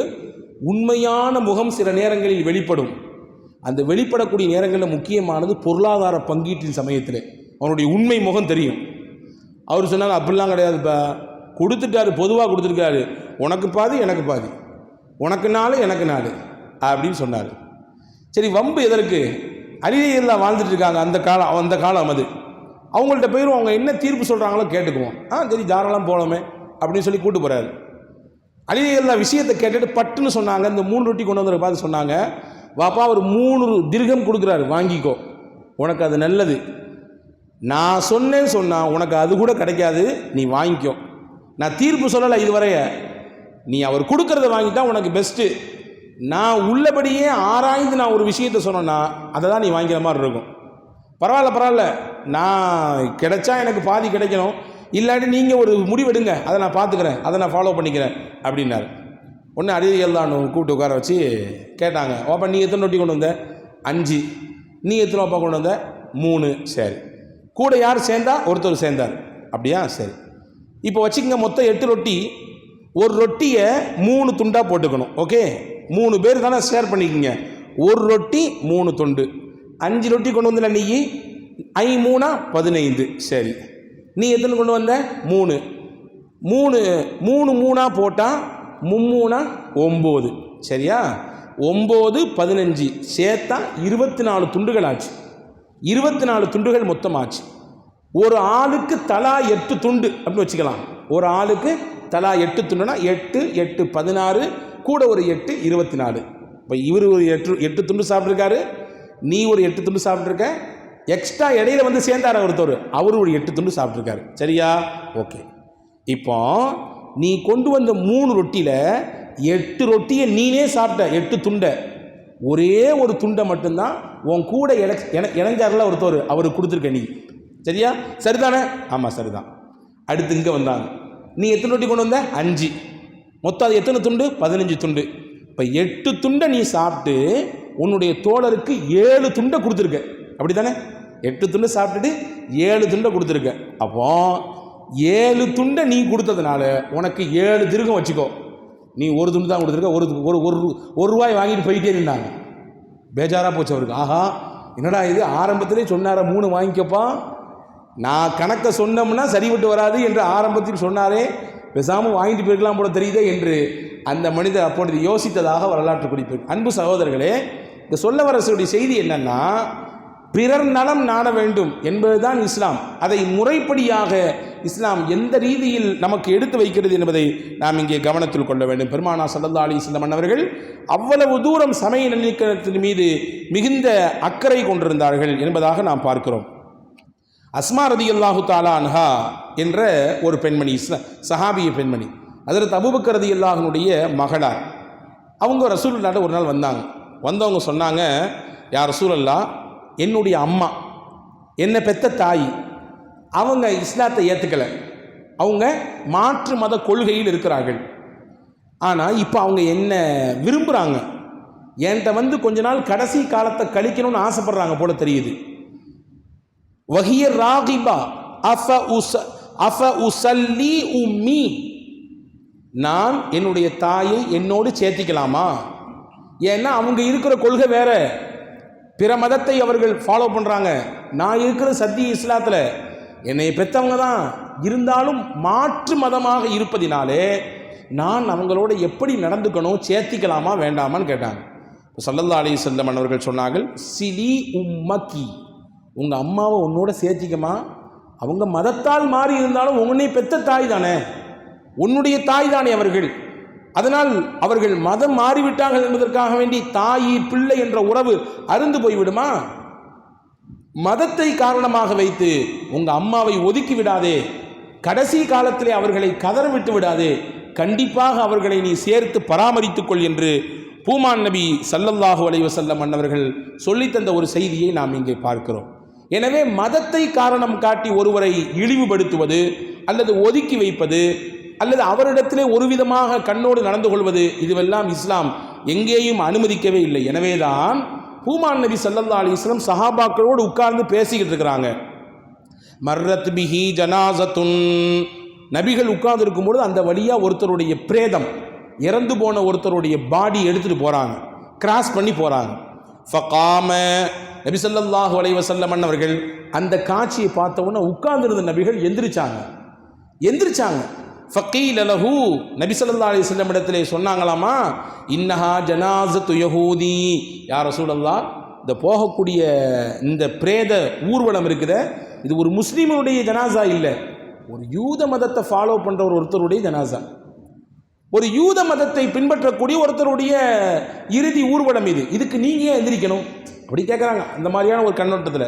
உண்மையான முகம் சில நேரங்களில் வெளிப்படும். அந்த வெளிப்படக்கூடிய நேரங்களில் முக்கியமானது பொருளாதார பங்கீட்டின் சமயத்தில் அவனுடைய உண்மை முகம் தெரியும். அவர் சொன்னாங்க, அப்படிலாம் கிடையாதுப்பா, கொடுத்துட்டாரு, பொதுவாக கொடுத்துருக்காரு, உனக்கு பாதி எனக்கு பாதி, உனக்கு 4 எனக்கு 4 அப்படின்னு சொன்னார். சரி, வம்பு எதற்கு? அலியெல்லாம் வாழ்ந்துட்டு இருக்காங்க அந்த காலம் அது. அவங்கள்ட்ட போயிடும், அவங்க என்ன தீர்ப்பு சொல்கிறாங்களோ கேட்டுக்குவோம். சரி தாராளம் போகலாமே அப்படின்னு சொல்லி கூட்டு போகிறாரு. அலியெல்லாம் விஷயத்தை கேட்டுட்டு பட்டுன்னு சொன்னாங்க, இந்த 3 ரொட்டி கொண்டு வந்து பார்த்து சொன்னாங்க, வாப்பா ஒரு 3 திர்ஹம் கொடுக்குறாரு, வாங்கிக்கோ, உனக்கு அது நல்லது. நான் சொன்னேன்னு சொன்னால் உனக்கு அது கூட கிடைக்காது, நீ வாங்கிக்கோ. நான் தீர்ப்பு சொல்லலை இதுவரைய, நீ அவர் கொடுக்கறத வாங்கிட்டா உனக்கு பெஸ்ட்டு. நான் உள்ளபடியே ஆராய்ந்து நான் ஒரு விஷயத்தை சொன்னேன்னா அதை தான் நீ வாங்கிக்கிற மாதிரி இருக்கும். பரவாயில்ல, நான் கிடைச்சா எனக்கு பாதி கிடைக்கணும், இல்லாட்டி நீங்கள் ஒரு முடிவெடுங்க, அதை நான் பார்த்துக்கிறேன், அதை நான் ஃபாலோ பண்ணிக்கிறேன் அப்படின்னாரு. ஒன்று அலியல்லான்னு கூப்பிட்டு உட்கார வச்சு கேட்டாங்க, வாப்பா நீ எத்தனை ரொட்டி கொண்டு வந்த? 5. நீ எத்தனை வாப்பா கொண்டு வந்த? 3. சரி, கூட யார் சேர்ந்தா? ஒருத்தர் சேர்ந்தார். அப்படியா? சரி, இப்போ வச்சுக்கோங்க, மொத்தம் 8 ரொட்டி. ஒரு ரொட்டியை 3 துண்டாக போட்டுக்கணும். ஓகே, 3 பேர் தானே ஷேர் பண்ணிக்கோங்க. ஒரு ரொட்டி 3 துண்டு. 5 ரொட்டி கொண்டு வந்தல நீ, 3 15. சரி, நீ எத்தனை கொண்டு வந்த? 3 3 3 3 போட்டால் 3 9. சரியா? 9 15 சேர்த்தா 24 துண்டுகள் ஆச்சு. 24 துண்டுகள் மொத்தமாச்சு. ஒரு ஆளுக்கு தலா 8 துண்டு அப்படின்னு வச்சுக்கலாம். ஒரு ஆளுக்கு தலா 8 துண்டுனா 8 8 16 கூட ஒரு 8 24. இப்போ இவர் ஒரு 8 துண்டு சாப்பிட்ருக்காரு, நீ ஒரு 8 துண்டு சாப்பிட்ருக்க, எக்ஸ்ட்ரா இடையில வந்து சேர்ந்தார ஒருத்தர், அவர் ஒரு 8 துண்டு சாப்பிட்ருக்காரு. சரியா? ஓகே. இப்போ நீ கொண்டு வந்த 3 ரொட்டியில் 8 ரொட்டியை நீனே சாப்பிட்ட, 8 துண்டை. ஒரே ஒரு துண்டை மட்டும்தான் உன் கூட இணைஞ்சாரில் ஒருத்தர், அவருக்கு கொடுத்துருக்க நீ. சரியா? சரிதானே? ஆமாம், சரிதான். அடுத்து இங்கே வந்தாங்க, நீ எத்தனை ரொட்டி கொண்டு வந்த? 5. மொத்தம் அது எத்தனை துண்டு? 15 துண்டு. இப்போ 8 துண்டை நீ சாப்பிட்டு உன்னுடைய தோழருக்கு 7 துண்டை கொடுத்துருக்க. அப்படி தானே? 8 துண்டை சாப்பிட்டுட்டு 7 துண்டை கொடுத்துருக்க. அப்போ 7 துண்டை நீ கொடுத்ததுனால உனக்கு 7 திருகம் வச்சுக்கோ. நீ ஒரு துண்டு தான் கொடுத்துருக்க, ஒரு ரூபாய் வாங்கிட்டு போயிட்டே இருந்தாங்க. பேஜாராக போச்சு அவருக்கு. ஆஹா, என்னடா இது, ஆரம்பத்திலே சொன்னார 3 வாங்கிக்கப்பா, நான் கணக்கை சொன்னோம்னா சரிவிட்டு வராது என்று ஆரம்பத்தில் சொன்னாரே, பேசாமல் வாங்கிட்டு போயிருக்கலாம் போல தெரியுதே என்று அந்த மனிதர் அப்பொழுது யோசித்ததாக வரலாற்று குறிப்பு. அன்பு சகோதரர்களே, இந்த சொல்ல வர செய்தி என்னன்னா, பிறர் நலம் நாட வேண்டும் என்பதுதான் இஸ்லாம். அதை முறைப்படியாக இஸ்லாம் எந்த ரீதியில் நமக்கு எடுத்து வைக்கிறது என்பதை நாம் இங்கே கவனத்தில் கொள்ள வேண்டும். பெருமானார் ஸல்லல்லாஹு அலைஹி வஸல்லம் அவர்கள் அவ்வளவு தூரம் சமய நல்லிணக்கத்தின் மீது மிகுந்த அக்கறை கொண்டிருந்தார்கள் என்பதாக நாம் பார்க்கிறோம். அஸ்மா ரதியல்லாஹு தஆலா அன்ஹா என்ற ஒரு பெண்மணி, சஹாபிய பெண்மணி, ஹஜ்ரத் அபூபக்கர் ரதியல்லாஹுனுடைய மகளார். அவங்க ரசூலுல்லாஹ்ட்ட ஒரு நாள் வந்தாங்க. வந்தவங்க சொன்னாங்க, யா ரசூலல்லாஹ், என்னுடைய அம்மா, என்னை பெத்த தாய், அவங்க இஸ்லாத்தை ஏற்றுக்கலை, அவங்க மாற்று மத கொள்கையில் இருக்கிறார்கள். ஆனால் இப்போ அவங்க என்ன விரும்புகிறாங்க, என்கிட்ட வந்து கொஞ்ச நாள் கடைசி காலத்தை கழிக்கணும்னு ஆசைப்படுறாங்க போல தெரியுது. வஹிய ராகிபா அஃப உஸல்லி உம்மி, நான் என்னுடைய தாயை என்னோடு சேர்த்திக்கலாமா? ஏன்னா அவங்க இருக்கிற கொள்கை வேற, பிற மதத்தை அவர்கள் ஃபாலோ பண்ணுறாங்க. நான் இருக்கிற சத்திய இஸ்லாத்தில், என்னை பெற்றவங்க தான், இருந்தாலும் மாற்று மதமாக இருப்பதினாலே நான் அவங்களோட எப்படி நடந்துக்கணும், சேர்த்திக்கலாமா வேண்டாமான்னு கேட்டாங்க. ஸல்லல்லாஹு அலைஹி வஸல்லம் அவர்கள் சொன்னார்கள், சிலி உம்மக்கி, உங்கள் அம்மாவை உன்னோட சேர்த்திக்கமா, அவங்க மதத்தால் மாறி இருந்தாலும் உன்னை பெற்ற தாய் தானே, உன்னுடைய தாய் தானே அவர்கள். அதனால் அவர்கள் மதம் மாறிவிட்டார்கள் என்பதற்காக வேண்டி தாய் பிள்ளை என்ற உறவு அருந்து போய்விடுமா? மதத்தை காரணமாக வைத்து உங்கள் அம்மாவை ஒதுக்கி விடாதே, கடைசி காலத்திலே அவர்களை கதற விட்டு விடாதே, கண்டிப்பாக அவர்களை நீ சேர்த்து பராமரித்துக்கொள் என்று பூமான் நபி ஸல்லல்லாஹு அலைஹி வஸல்லம் அன்னவர்கள் சொல்லித்தந்த ஒரு செய்தியை நாம் இங்கே பார்க்கிறோம். எனவே மதத்தை காரணம் காட்டி ஒருவரை இழிவுபடுத்துவது அல்லது ஒதுக்கி வைப்பது அல்லது அவரிடத்திலே ஒரு விதமாக கண்ணோடு நடந்து கொள்வது, இதுவெல்லாம் இஸ்லாம் எங்கேயும் அனுமதிக்கவே இல்லை. எனவேதான் பூமான் நபி ஸல்லல்லாஹு அலைஹி வஸல்லம் சஹாபாக்களோடு உட்கார்ந்து பேசிக்கிட்டு இருக்கிறாங்க. மர்ரத் பிஹி ஜனாசத்துன், நபிகள் உட்கார்ந்து இருக்கும்போது அந்த வழியாக ஒருத்தருடைய பிரேதம், இறந்து போன ஒருத்தருடைய பாடி எடுத்துகிட்டு போகிறாங்க, கிராஸ் பண்ணி போகிறாங்க. ஃபகாம, நபி ஸல்லல்லாஹு அலைஹி வஸல்லம் அவர்கள் அந்த காட்சியை பார்த்தவுடனே உட்கார்ந்திருந்த நபிகள் எந்திரிச்சாங்க. ஃபகீல லஹு, நபி ஸல்லல்லாஹு அலைஹி வஸல்லம் இடத்திலே சொன்னாங்களாமா, இன்னஹா ஜனாஸத்து யஹூதி, யா ரசூலல்லாஹ், இந்த போகக்கூடிய இந்த பிரேத ஊர்வலம் இருக்குதே, இது ஒரு முஸ்லீமுடைய ஜனாசா இல்லை, ஒரு யூத மதத்தை ஃபாலோ பண்ணுற ஒருத்தருடைய ஜனாசா, ஒரு யூத மதத்தை பின்பற்றக்கூடிய ஒருத்தருடைய இறுதி ஊர்வலம் இது, இதுக்கு நீங்கள் ஏன் எந்திரிக்கணும் அப்படி கேட்குறாங்க. அந்த மாதிரியான ஒரு கண்ணோட்டத்தில்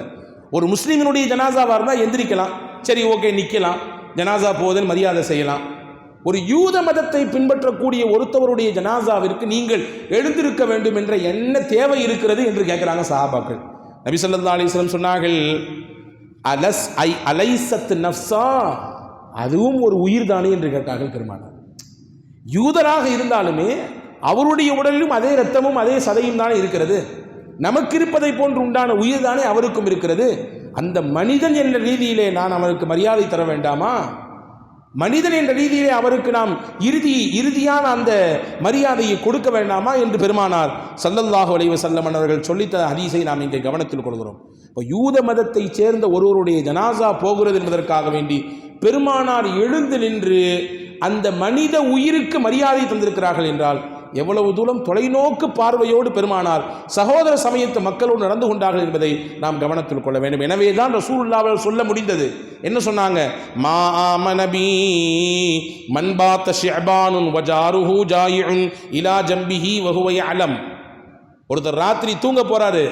ஒரு முஸ்லீமினுடைய ஜனாசாவாக இருந்தால் எந்திரிக்கலாம், சரி ஓகே நிற்கலாம், ஜனாசா போவதன் மரியாதை செய்யலாம். ஒரு யூத மதத்தை பின்பற்றக்கூடிய ஒருத்தவருடைய ஜனாசாவிற்கு நீங்கள் எழுந்திருக்க வேண்டும் என்ற என்ன தேவை இருக்கிறது என்று கேட்குறாங்க சஹாபாக்கள். நபி ஸல்லல்லாஹு அலைஹி வஸல்லம் சொன்னார்கள், அலைசத் நஃப்ஸா, அதுவும் ஒரு உயிர் தானே என்று கேட்டார்கள் பெருமானார். யூதராக இருந்தாலுமே அவருடைய உடலிலும் அதே இரத்தமும் அதே சதையும் தானே இருக்கிறது, நமக்கு இருப்பதை போன்று உண்டான உயிர் தானே அவருக்கும் இருக்கிறது. அந்த மனிதன் என்ற ரீதியிலே நான் அவருக்கு மரியாதை தர வேண்டாமா? மனிதன் என்ற ரீதியிலே அவருக்கு நாம் இறுதியான அந்த மரியாதையை கொடுக்க வேண்டாமா என்று பெருமானார் ஸல்லல்லாஹு அலைஹி வஸல்லம் அவர்கள் சொல்லித்த ஹதீஸை நாம் இங்கே கவனத்தில் கொள்கிறோம். இப்போ யூத மதத்தை சேர்ந்த ஒருவருடைய ஜனாசா போகிறது என்பதற்காக வேண்டி பெருமானார் எழுந்து நின்று அந்த மனித உயிருக்கு மரியாதை தந்திருக்கிறார்கள் என்றால் எவ்வளவு தூரம் தொலைநோக்கு பார்வையோடு பெருமானார் சகோதர சமயத்து மக்களோடு நடந்து கொண்டார்கள் என்பதை நாம் கவனத்தில் கொள்ள வேண்டும். எனவே தான் ரசூலுல்லாஹ் சொல்ல முடிந்தது. என்ன சொன்னாங்க? மா ஆமனபி மன்பாத்த ஷிஅபானுன் வஜாருஹு ஜாயிஉன் இலா ஜம்பிஹி வஹுவ யஅலம். ஒருத்தர் ராத்திரி தூங்க போறாரு,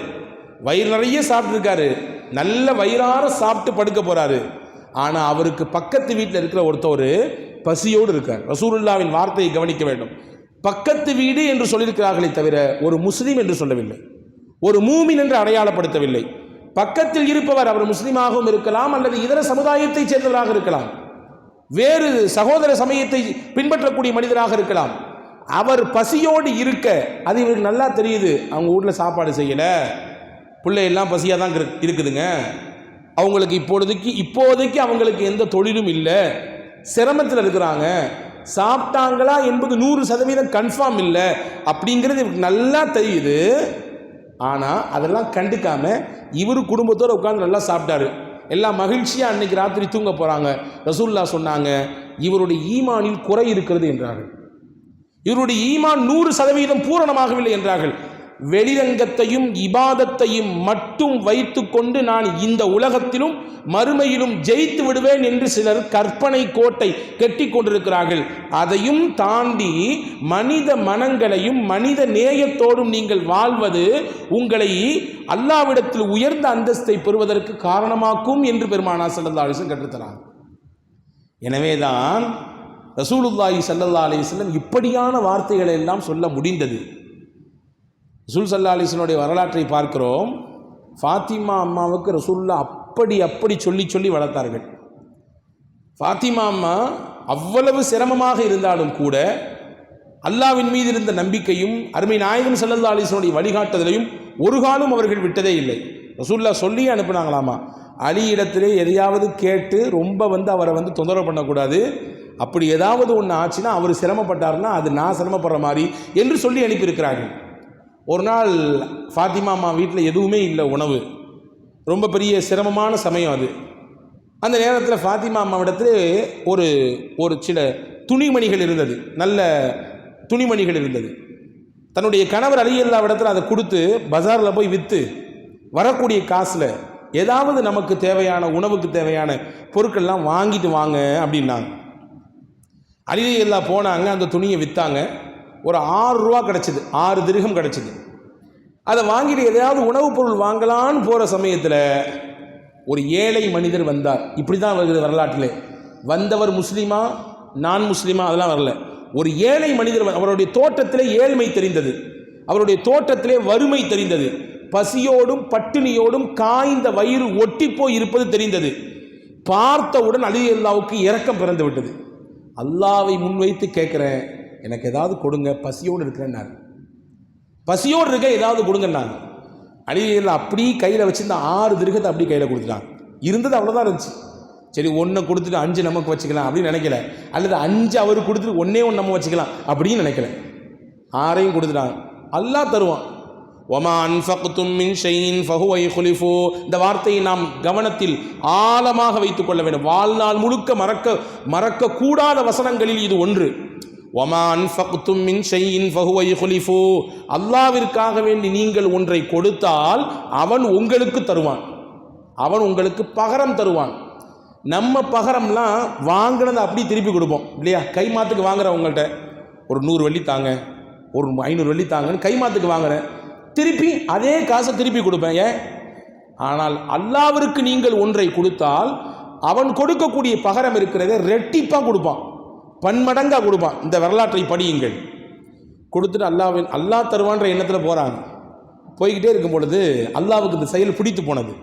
வயிறு நிறைய சாப்பிட்டுருக்காரு, நல்ல வயிறார சாப்பிட்டு படுக்க போறாரு. ஆனா அவருக்கு பக்கத்து வீட்டில் இருக்கிற ஒருத்தர் பசியோடு இருக்கார். ரசூலுல்லாஹ்வின் வார்த்தையை கவனிக்க வேண்டும். பக்கத்து வீடு என்று சொல்லியிருக்கிறார்களே தவிர ஒரு முஸ்லீம் என்று சொல்லவில்லை, ஒரு மூமின் என்று அடையாளப்படுத்தவில்லை. பக்கத்தில் இருப்பவர் அவர் முஸ்லீமாகவும் இருக்கலாம், அல்லது இதர சமுதாயத்தை சேர்ந்தவராக இருக்கலாம், வேறு சகோதர சமயத்தை பின்பற்றக்கூடிய மனிதராக இருக்கலாம். அவர் பசியோடு இருக்க அது இவருக்கு நல்லா தெரியுது. அவங்க வீட்டில் சாப்பாடு செய்யலை, பிள்ளையெல்லாம் பசியாக தான் இருக்குதுங்க, அவங்களுக்கு இப்போதைக்கு அவங்களுக்கு எந்த தொழிலும் இல்லை, சிரமத்தில் இருக்கிறாங்க, சாப்பிட்டாங்களா என்பது 100% கன்ஃபார்ம் இல்லை அப்படிங்கிறது இவருக்கு நல்லா தெரியுது. ஆனால் அதெல்லாம் கண்டுக்காம இவர் குடும்பத்தோடு உட்காந்து நல்லா சாப்பிட்டாரு, எல்லாம் மகிழ்ச்சியாக அன்னைக்கு ராத்திரி தூங்க போகிறாங்க. ரசூலுல்லாஹ் சொன்னாங்க, இவருடைய ஈமானில் குறை இருக்கிறது என்றார்கள். இவருடைய ஈமான் 100% பூரணமாகவில்லை என்றார்கள். வெளிரங்கத்தையும் இபாதத்தையும் மட்டும் வைத்து கொண்டு நான் இந்த உலகத்திலும் மறுமையிலும் ஜெயித்து விடுவேன் என்று சிலர் கற்பனை கோட்டை கட்டி கொண்டிருக்கிறார்கள். அதையும் தாண்டி மனித மனங்களையும் மனித நேயத்தோடும் நீங்கள் வாழ்வது உங்களை அல்லாஹ்விடத்தில் உயர்ந்த அந்தஸ்தை பெறுவதற்கு காரணமாக்கும் என்று பெருமானார் ஸல்லல்லாஹு அலைஹி வஸல்லம் கற்றுத்தராங்க. எனவேதான் ரசூலுல்லாஹி ஸல்லல்லாஹு அலைஹி வஸல்லம் இப்படியான வார்த்தைகளை எல்லாம் சொல்ல முடிந்தது. ரசூல் ஸல்லல்லாஹு அலைஹி வஸல்லம் வரலாற்றை பார்க்கிறோம். ஃபாத்திமா அம்மாவுக்கு ரசூலுல்லாஹ் அப்படி சொல்லி வளர்த்தார்கள். ஃபாத்திமா அம்மா அவ்வளவு சிரமமாக இருந்தாலும் கூட அல்லாஹ்வின் மீது இருந்த நம்பிக்கையும் அருமை நாயகம் ஸல்லல்லாஹு அலைஹி வஸல்லம் வழிகாட்டுதலையும் ஒரு காலம் அவர்கள் விட்டதே இல்லை. ரசூலுல்லாஹ் சொல்லி அனுப்பினாங்களாமா, அலி இடத்திலே எதையாவது கேட்டு ரொம்ப அவரை தொந்தரவு பண்ணக்கூடாது, அப்படி ஏதாவது ஒன்று ஆச்சுன்னா அவர் சிரமப்பட்டார்னா அது நான் சிரமப்படுற மாதிரி என்று சொல்லி அனுப்பியிருக்கிறார்கள். ஒரு நாள் ஃபாத்திமா அம்மா வீட்டில் எதுவுமே இல்லை, உணவு, ரொம்ப பெரிய சிரமமான சமயம் அது. அந்த நேரத்தில் ஃபாத்திமா அம்மாவிடத்தில் ஒரு சில துணிமணிகள் இருந்தது, நல்ல துணிமணிகள் இருந்தது. தன்னுடைய கணவர் அலி அல்லாஹ்விடத்தில் அதை கொடுத்து பஜாரில் போய் விற்று வரக்கூடிய காசில் ஏதாவது நமக்கு தேவையான உணவுக்கு தேவையான பொருட்கள்லாம் வாங்கிட்டு வாங்க அப்படின்னாங்க. அலி அல்லாஹ் போனாங்க, அந்த துணியை விற்றாங்க. ஒரு 6 ரூபா கிடச்சிது, 6 திர்ஹம் கிடச்சிது. அதை வாங்கிட்டு எதையாவது உணவுப் பொருள் வாங்கலான்னு போகிற சமயத்தில் ஒரு ஏழை மனிதர் வந்தார். இப்படி தான் வருகிறது வரலாற்றிலே. வந்தவர் முஸ்லீமா நான் முஸ்லீமா அதெல்லாம் வரல. ஒரு ஏழை மனிதர், அவருடைய தோட்டத்திலே ஏழ்மை தெரிந்தது, அவருடைய தோட்டத்திலே வறுமை தெரிந்தது, பசியோடும் பட்டினியோடும் காய்ந்த வயிறு ஒட்டிப்போய் இருப்பது தெரிந்தது. பார்த்தவுடன் அலி அல்லாஹ்வுக்கு இரக்கம் பிறந்து விட்டது. அல்லாஹ்வை முன்வைத்து கேட்குறேன், எனக்கு ஏதாவது கொடுங்க, பசியோடு இருக்கிறேன்னாரு. பசியோடு இருக்க ஏதாவது கொடுங்கன்னாங்க. அலி அல்லாஹ் அப்படி கையில் வச்சு இந்த 6 திர்ஹத்தை அப்படி கையில் கொடுத்துட்டாங்க. இருந்தது அவ்வளோதான் இருந்துச்சு. சரி, 1 கொடுத்துட்டு 5 நமக்கு வச்சுக்கலாம் அப்படின்னு நினைக்கல, அல்லது 5 அவருக்கு கொடுத்துட்டு 1 நம்ம வச்சுக்கலாம் அப்படின்னு நினைக்கல. 6ஐயும் கொடுத்துட்டாங்க. அல்லாஹ் தருவான். ஒமா அன்ஃபக்தும் மின் ஷைஇன் ஃபஹுவ யுக்லிஃபு. இந்த வார்த்தையை நாம் கவனத்தில் ஆழமாக வைத்துக் கொள்ள வேண்டும். வாழ்நாள் முழுக்க மறக்க கூடாத வசனங்களில் இது ஒன்று. ஒமா அன்ஃபக்தும் மின் ஷைஇன் ஃபஹுவ யுக்லிஃபு. அல்லாஹ்விற்காக வேண்டி நீங்கள் ஒன்றை கொடுத்தால் அவன் உங்களுக்கு தருவான், அவன் உங்களுக்கு பகரம் தருவான். நம்ம பகரம்லாம் வாங்கினதை அப்படி திருப்பி கொடுப்போம் இல்லையா? கைமாத்துக்கு வாங்குறவங்கள்ட்ட ஒரு 100 வெள்ளி தாங்க, ஒரு 500 வெள்ளி தாங்கன்னு கைமாத்துக்கு வாங்குறேன், திருப்பி அதே காசை திருப்பி கொடுப்பேன். ஏன்? ஆனால் அல்லாஹ்விற்கு நீங்கள் ஒன்றை கொடுத்தால் அவன் கொடுக்கக்கூடிய பகரம் இருக்கிறதே ரெட்டிப்பாக கொடுப்பான், பன்மடங்காக கொடுப்பான். இந்த வரலாற்றை படியுங்கள். கொடுத்துட்டு அல்லாஹ் தருவான்ற எண்ணத்தில் போகிறாங்க. போய்கிட்டே இருக்கும் பொழுது அல்லாஹ்வுக்கு இந்த செயல் பிடித்து போனது.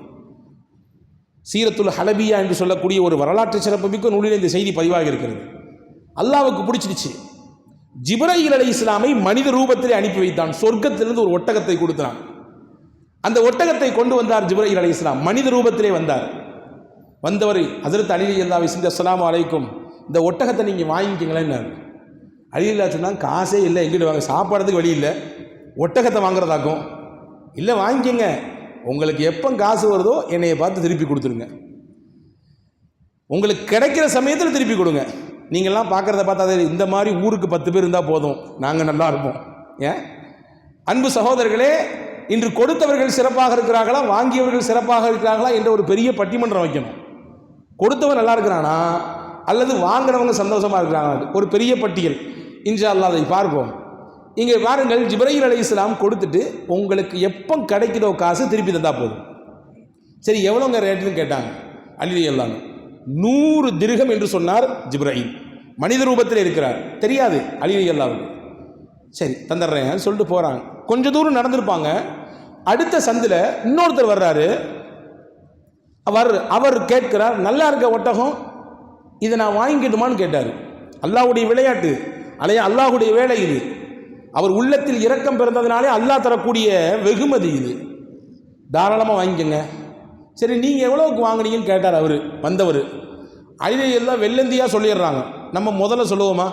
சீரத்துல் ஹலபியா என்று சொல்லக்கூடிய ஒரு வரலாற்று சிறப்புமிக்க நூலில் இந்த செய்தி பதிவாக இருக்கிறது. அல்லாஹ்வுக்கு பிடிச்சிருச்சு. ஜிப்ரீல் அலைஹிஸ்ஸலாமை மனித ரூபத்திலே அனுப்பி வைத்தான். சொர்க்கத்திலிருந்து ஒரு ஒட்டகத்தை கொடுத்தான். அந்த ஒட்டகத்தை கொண்டு வந்தார் ஜிப்ரீல் அலைஹிஸ்ஸலாம், மனித ரூபத்திலே வந்தார். வந்தவர் ஹஜ்ரத் அலி ரலியல்லாஹு அன்ஹு, அஸ்ஸலாமு அலைக்கும், இந்த ஒட்டகத்தை நீங்கள் வாங்கிக்கிங்களேன்னு. அலிலா சொன்னாங்க, காசே இல்லை, எங்கிட்ட வாங்க, சாப்பாடுறதுக்கு வழி இல்லை, ஒட்டகத்தை வாங்குறதாக்கும். இல்லை வாங்கிக்கங்க, உங்களுக்கு எப்போ காசு வருதோ என்னையை பார்த்து திருப்பி கொடுத்துருங்க, உங்களுக்கு கிடைக்கிற சமயத்தில் திருப்பி கொடுங்க. நீங்கள்லாம் பார்க்குறத பார்த்தா இந்த மாதிரி ஊருக்கு 10 பேர் இருந்தால் போதும், நாங்கள் நல்லா இருப்போம். ஏன் அன்பு சகோதரர்களே, இன்று கொடுத்தவர்கள் சிறப்பாக இருக்கிறார்களா, வாங்கியவர்கள் சிறப்பாக இருக்கிறார்களா என்ற ஒரு பெரிய பட்டிமன்றம் வைக்கணும். கொடுத்தவன் நல்லா இருக்கிறானா அல்லது வாங்கினவங்க சந்தோஷமாக இருக்கிறாங்க, ஒரு பெரிய பட்டியல். இன்ஷா அல்லாஹ் அதை பார்ப்போம். இங்கே பாருங்கள், ஜிப்ரீல் அலைஹிஸ்ஸலாம் கொடுத்துட்டு உங்களுக்கு எப்போ கிடைக்குதோ காசு திருப்பி தந்தால் போதும். சரி, எவ்வளோங்க ரேட்டுன்னு கேட்டாங்க. அலி ரலியல்லாஹு 100 திர்ஹம் என்று சொன்னார் ஜிப்ரீல். மனித ரூபத்தில் இருக்கிறார், தெரியாது அலி ரலியல்லாஹு. சரி தந்துடுறேன் சொல்லிட்டு போகிறாங்க. கொஞ்சம் தூரம் நடந்திருப்பாங்க. அடுத்த சந்தில் இன்னொருத்தர் வர்றாரு. அவர் கேட்கிறார், நல்லா இருக்க ஒட்டகம், இதை நான் வாங்கிக்கிட்டுமான்னு கேட்டார். அல்லாஹ்வுடைய விளையாட்டு, அல்லாஹ்வுடைய வேலை இது. அவர் உள்ளத்தில் இரக்கம் பிறந்ததுனாலே அல்லாஹ் தரக்கூடிய வெகுமதி இது, தாராளமாக வாங்கிக்கங்க. சரி, நீங்கள் எவ்வளோக்கு வாங்கினீங்கன்னு கேட்டார் அவர் வந்தவர். அலி எல்லாம் வெள்ளந்தியாக சொல்லிடுறாங்க. நம்ம முதல்ல சொல்லுவோமா,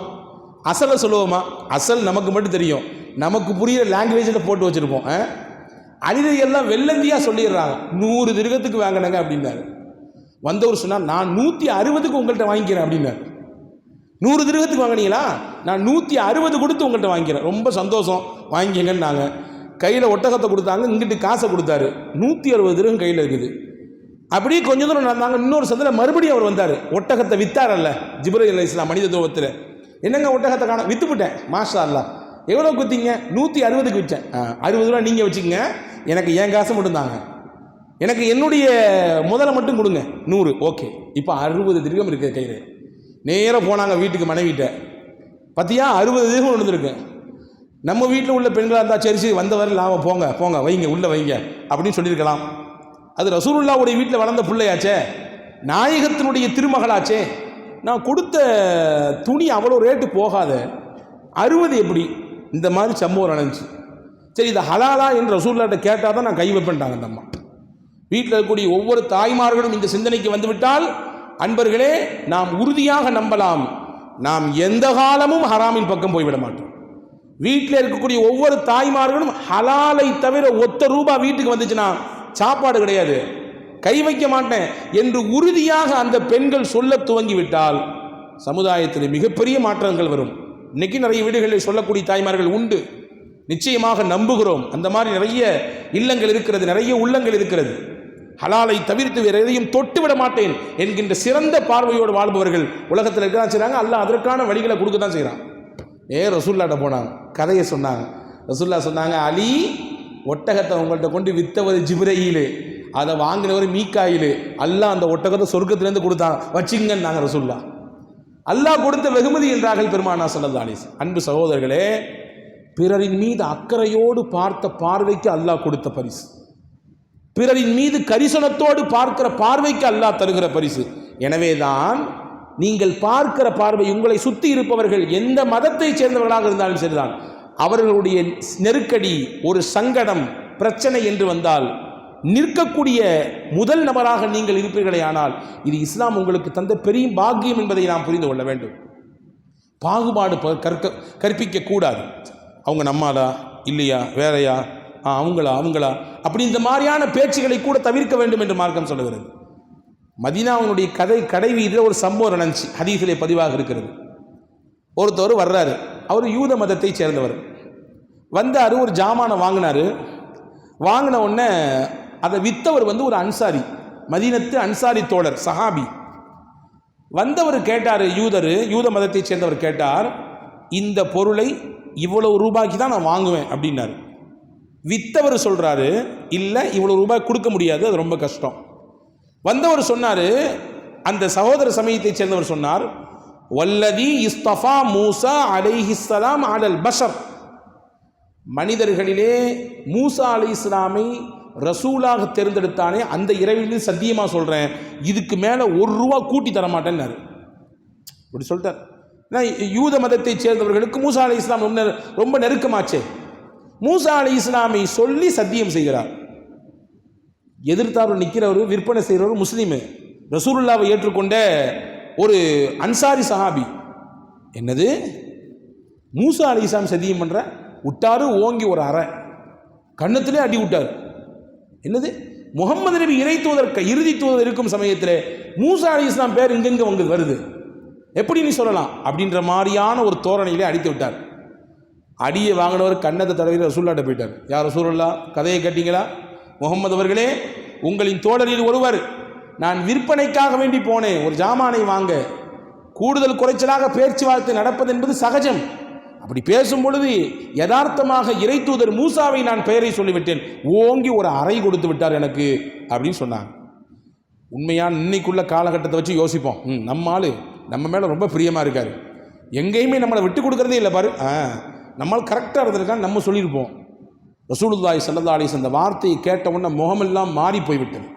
அசலை சொல்லுவோமா? அசல் நமக்கு மட்டும் தெரியும், நமக்கு புரிகிற லாங்குவேஜில் போட்டு வச்சுருப்போம். அலி எல்லாம் வெள்ளந்தியாக சொல்லிடுறாங்க. 100 திர்ஹத்துக்கு வாங்கினாங்க அப்படின்னாரு. வந்தவர் சொன்னார், நான் 160க்கு உங்கள்கிட்ட வாங்கிக்கிறேன் அப்படின்னாரு. 100 திர்ஹத்துக்கு வாங்கினீங்களா? நான் 160 கொடுத்து உங்கள்கிட்ட வாங்கிக்கிறேன். ரொம்ப சந்தோஷம், வாங்கிக்கங்கன்னு நாங்கள் கையில் ஒட்டகத்தை கொடுத்தாங்க, இங்கிட்டு காசை கொடுத்தாரு. 160 திர்ஹம் கையில் இருக்குது. அப்படியே கொஞ்சம் தூரம் நடந்தாங்க. இன்னொரு சந்தில் மறுபடியும் அவர் வந்தார். ஒட்டகத்தை வித்தாரல்ல ஜிப்ரீல் அலைஹிஸ்ஸலாம் மனித ரூபத்தில். என்னங்க ஒட்டகத்தை காணோம்? விற்றுப்பிட்டேன். மாஷா அல்லாஹ். எவ்வளோ குத்திங்க? 160க்கு விற்றேன். 60 ரூபா நீங்கள் வச்சுக்கங்க, எனக்கு என் காசு மட்டும் தாங்க, எனக்கு என்னுடைய முதலை மட்டும் கொடுங்க 100. ஓகே, இப்போ 60 திர்ஹம் இருக்குது கையில். நேராக போனாங்க வீட்டுக்கு, மனைவிட்ட. பார்த்தியா 60 திர்ஹம் விழுந்துருக்கு. நம்ம வீட்டில் உள்ள பெண்களாக இருந்தால் சரி சரி வந்தவரை லாபம், போங்க போங்க வைங்க உள்ளே வைங்க அப்படின்னு சொல்லியிருக்கலாம். அது ரசூலுல்லாஹ்வுடைய வீட்டில் வளர்ந்த பிள்ளையாச்சே, நாயகத்தினுடைய திருமகளாச்சே. நான் கொடுத்த துணி அவ்வளோ ரேட்டு போகாத, 60 எப்படி? இந்த மாதிரி சம்பவம் நடந்துச்சு. சரி, இதை ஹலாலா என்று ரசூலுல்லாஹ்ட்ட கேட்டால் தான் நான் கை வைப்பேன்ட்டாங்க அந்த அம்மா. வீட்டில் இருக்கக்கூடிய ஒவ்வொரு தாய்மார்களும் இந்த சிந்தனைக்கு வந்துவிட்டால், அன்பர்களே, நாம் உறுதியாக நம்பலாம், நாம் எந்த காலமும் ஹராமின் பக்கம் போய்விட மாட்டோம். வீட்டில் இருக்கக்கூடிய ஒவ்வொரு தாய்மார்களும் ஹலாலை தவிர ஒத்த ரூபா வீட்டுக்கு வந்துச்சுன்னா சாப்பாடு கிடையாது, கை வைக்க மாட்டேன் என்று உறுதியாக அந்த பெண்கள் சொல்ல துவங்கிவிட்டால் சமுதாயத்தில் மிகப்பெரிய மாற்றங்கள் வரும். இன்னைக்கு நிறைய வீடுகளில் சொல்லக்கூடிய தாய்மார்கள் உண்டு, நிச்சயமாக நம்புகிறோம். அந்த மாதிரி நிறைய இல்லங்கள் இருக்கிறது, நிறைய உள்ளங்கள் இருக்கிறது. ஹலாலை தவிர்த்து வேறு எதையும் தொட்டுவிட மாட்டேன் என்கின்ற சிறந்த பார்வையோடு வாழ்பவர்கள் உலகத்தில் இருக்க தான் செய்கிறாங்க. அல்லாஹ் அதற்கான வழிகளை கொடுக்க தான் செய்கிறான். ரசூலுல்லாஹ்ட்ட போனாங்க, கதையை சொன்னாங்க. ரசூலுல்லாஹ் சொன்னாங்க, அலி, ஒட்டகத்தை உங்கள்கிட்ட கொண்டு வித்தவர் ஜிப்ரீல், அதை வாங்கினவர் மீகாயில், அல்லாஹ் அந்த ஒட்டகத்தை சொர்க்கத்திலேருந்து கொடுத்தாங்க, வச்சிங்கன்னு நாங்கள் ரசூலுல்லாஹ். அல்லாஹ் கொடுத்த வெகுமதி என்றார்கள் பெருமானா ஸல்லல்லாஹு அலைஹி வஸல்லம். அன்பு சகோதரர்களே, பிறரின் மீது அக்கறையோடு பார்த்த பார்வைக்கு அல்லாஹ் கொடுத்த பரிசு, பிறரின் மீது கரிசனத்தோடு பார்க்கிற பார்வைக்கு அல்லாஹ் தருகிற பரிசு. எனவேதான் நீங்கள் பார்க்கிற பார்வை, உங்களை சுற்றி இருப்பவர்கள் எந்த மதத்தை சேர்ந்தவர்களாக இருந்தாலும் சரிதான், அவர்களுடைய நெருக்கடி, ஒரு சங்கடம், பிரச்சனை என்று வந்தால் நிற்கக்கூடிய முதல் நபராக நீங்கள் இருப்பீர்களே, ஆனால் இது இஸ்லாம் உங்களுக்கு தந்த பெரிய பாக்கியம் என்பதை நாம் புரிந்து கொள்ள வேண்டும். பாகுபாடு கற்பிக்க கூடாது. அவங்க நம்மாலா இல்லையா, வேறையா, அவங்களா அப்படி இந்த மாதிரியான பேச்சுகளை கூட தவிர்க்க வேண்டும் என்று மார்க்கம் சொல்லுகிறது. மதீனாவுடைய கடை வீதியில் ஒரு சம்பவம் நடந்துச்சு, ஹதீஸிலே பதிவாக இருக்கிறது. ஒருத்தவர் வர்றாரு, அவர் யூத மதத்தை சேர்ந்தவர். வந்தார், ஒரு ஜாமானை வாங்கினார். வாங்கின உடனே அதை விற்றவர் ஒரு அன்சாரி, மதீனத்து அன்சாரி தோழர், சஹாபி. வந்தவர் கேட்டார், யூத மதத்தை சேர்ந்தவர் கேட்டார், இந்த பொருளை இவ்வளவு ரூபாய்க்கு தான் நான் வாங்குவேன் அப்படின்னாரு. விற்றவர் சொல்கிறாரு, இல்லை இவ்வளோ ரூபாய் கொடுக்க முடியாது, அது ரொம்ப கஷ்டம். வந்தவர் சொன்னார், அந்த சகோதர சமயத்தை சேர்ந்தவர் சொன்னார், வல்லதி இஸ்தஃபா மூசா அலைஹிஸ்ஸலாம் அலல் பஷர், மனிதர்களிலே மூசா அலைஹிஸ்ஸலாமை ரசூலாக தேர்ந்தெடுத்தானே அந்த இறைவனில் சத்தியமாக சொல்கிறேன், இதுக்கு மேலே 1 ரூபா கூட்டி தர மாட்டேன்னாரு. அப்படி சொல்லிட்டார். யூத மதத்தை சேர்ந்தவர்களுக்கு மூசா அலைஹிஸ்ஸலாம் ரொம்ப நெருக்கமாச்சே. மூசா அலைஹிஸ்ஸலாமை சொல்லி சத்தியம் செய்கிறார். எதிர்த்தார் நிற்கிறவர், விற்பனை செய்கிறவர் முஸ்லீமு, ரசூலுல்லாவை ஏற்றுக்கொண்ட ஒரு அன்சாரி சஹாபி, என்னது மூசா அலைஹிஸ்ஸலாம் சத்தியம் பண்ற விட்டாரு, ஓங்கி ஒரு அறை கண்ணத்திலே அடி விட்டார். என்னது முகமது நபி இறை தூதர் இறுதி தூதர் இருக்கும் சமயத்தில் மூசா அலைஹிஸ்ஸலாம் பேர் இங்கெங்க உங்களுக்கு வருது, எப்படி நீ சொல்லலாம் அப்படின்ற மாதிரியான ஒரு தோரணையிலே அடித்து விட்டார். அடியை வாங்கினவர் கண்ணத்தை தடவை ரசூலுல்லாஹ்ட்ட போயிட்டார். யார் ரசூலுல்லாஹ், கதையை கேட்டீங்களா? முகமது அவர்களே, உங்களின் தோழரில் ஒருவர், நான் விற்பனைக்காக வேண்டி போனேன், ஒரு ஜாமானை வாங்க, கூடுதல் குறைச்சலாக பேச்சுவார்த்தை நடப்பது என்பது சகஜம். அப்படி பேசும் பொழுது யதார்த்தமாக இறை தூதர் மூசாவை நான் பெயரை சொல்லிவிட்டேன், ஓங்கி ஒரு அறை கொடுத்து விட்டார் எனக்கு அப்படின்னு சொன்னாங்க. உண்மையான இன்னைக்குள்ள காலகட்டத்தை வச்சு யோசிப்போம், நம்ம ஆளு நம்ம மேலே ரொம்ப பிரியமாக இருக்கார், எங்கேயுமே நம்மளை விட்டு கொடுக்குறதே இல்லை பாரு, நம்மளால் கரெக்டாக இருந்திருக்கான்னு நம்ம சொல்லியிருப்போம். ரசூலுல்லாஹி ஸல்லல்லாஹு அலைஹி வஸல்லம் இந்த வார்த்தையை கேட்ட உடனே முகமெல்லாம் மாறி போய்விட்டது.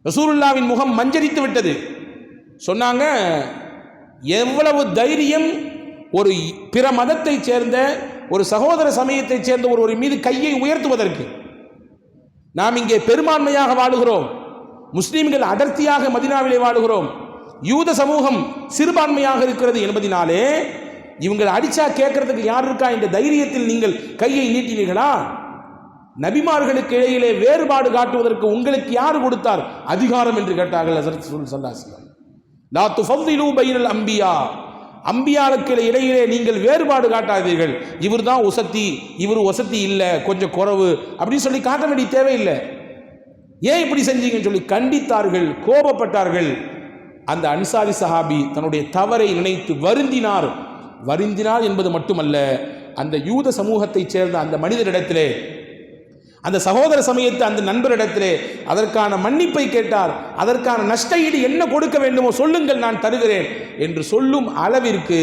ரசூலுல்லாஹ்வின் முகம் மஞ்சரித்து விட்டது. சொன்னாங்க, எவ்வளவு தைரியம் ஒரு பிற மதத்தை சேர்ந்த ஒரு சகோதர சமயத்தை சேர்ந்த ஒருவர் மீது கையை உயர்த்துவதற்கு. நாம் இங்கே பெரும்பான்மையாக வாழுகிறோம், முஸ்லீம்கள் அடர்த்தியாக மதீனாவிலே வாழுகிறோம், யூத சமூகம் சிறுபான்மையாக இருக்கிறது என்பதினாலே இவங்களை அடிச்சா கேட்கறதுக்கு யார் இருக்கா என்ற தைரியத்தில் நீங்கள் கையை நீட்டினீர்களா? நபிமார்களுக்கு இடையிலே வேறுபாடு காட்டுவதற்கு உங்களுக்கு யார் கொடுத்தார் அதிகாரம் என்று கேட்டார்கள். ஹஸரத் ஸல்லல்லாஹு அலைஹி வஸல்லம், லா துஃபல்லிலு பைனல் அம்பியா, அம்பியாவுக்கு இடையிலே நீங்கள் வேறுபாடு காட்டாதீர்கள், இவர் தான் வசதி, இவர் வசதி இல்லை, கொஞ்சம் குறைவு அப்படின்னு சொல்லி காட்ட வேண்டிய தேவையில்லை. ஏன் இப்படி செஞ்சீங்கன்னு சொல்லி கண்டித்தார்கள், கோபப்பட்டார்கள். அந்த அன்சாரி சஹாபி தன்னுடைய தவறை நினைத்து வருந்தினார். வருந்தினார் என்பது மட்டுமல்ல, அந்த யூத சமூகத்தை சேர்ந்த அந்த மனிதரிடத்திலே, அந்த சகோதர சமயத்து அந்த நண்பரிடத்திலே அதற்கான மன்னிப்பை கேட்டார். அதற்கான நஷ்ட ஈடு என்ன கொடுக்க வேண்டுமோ சொல்லுங்கள், நான் தருகிறேன் என்று சொல்லும் அளவிற்கு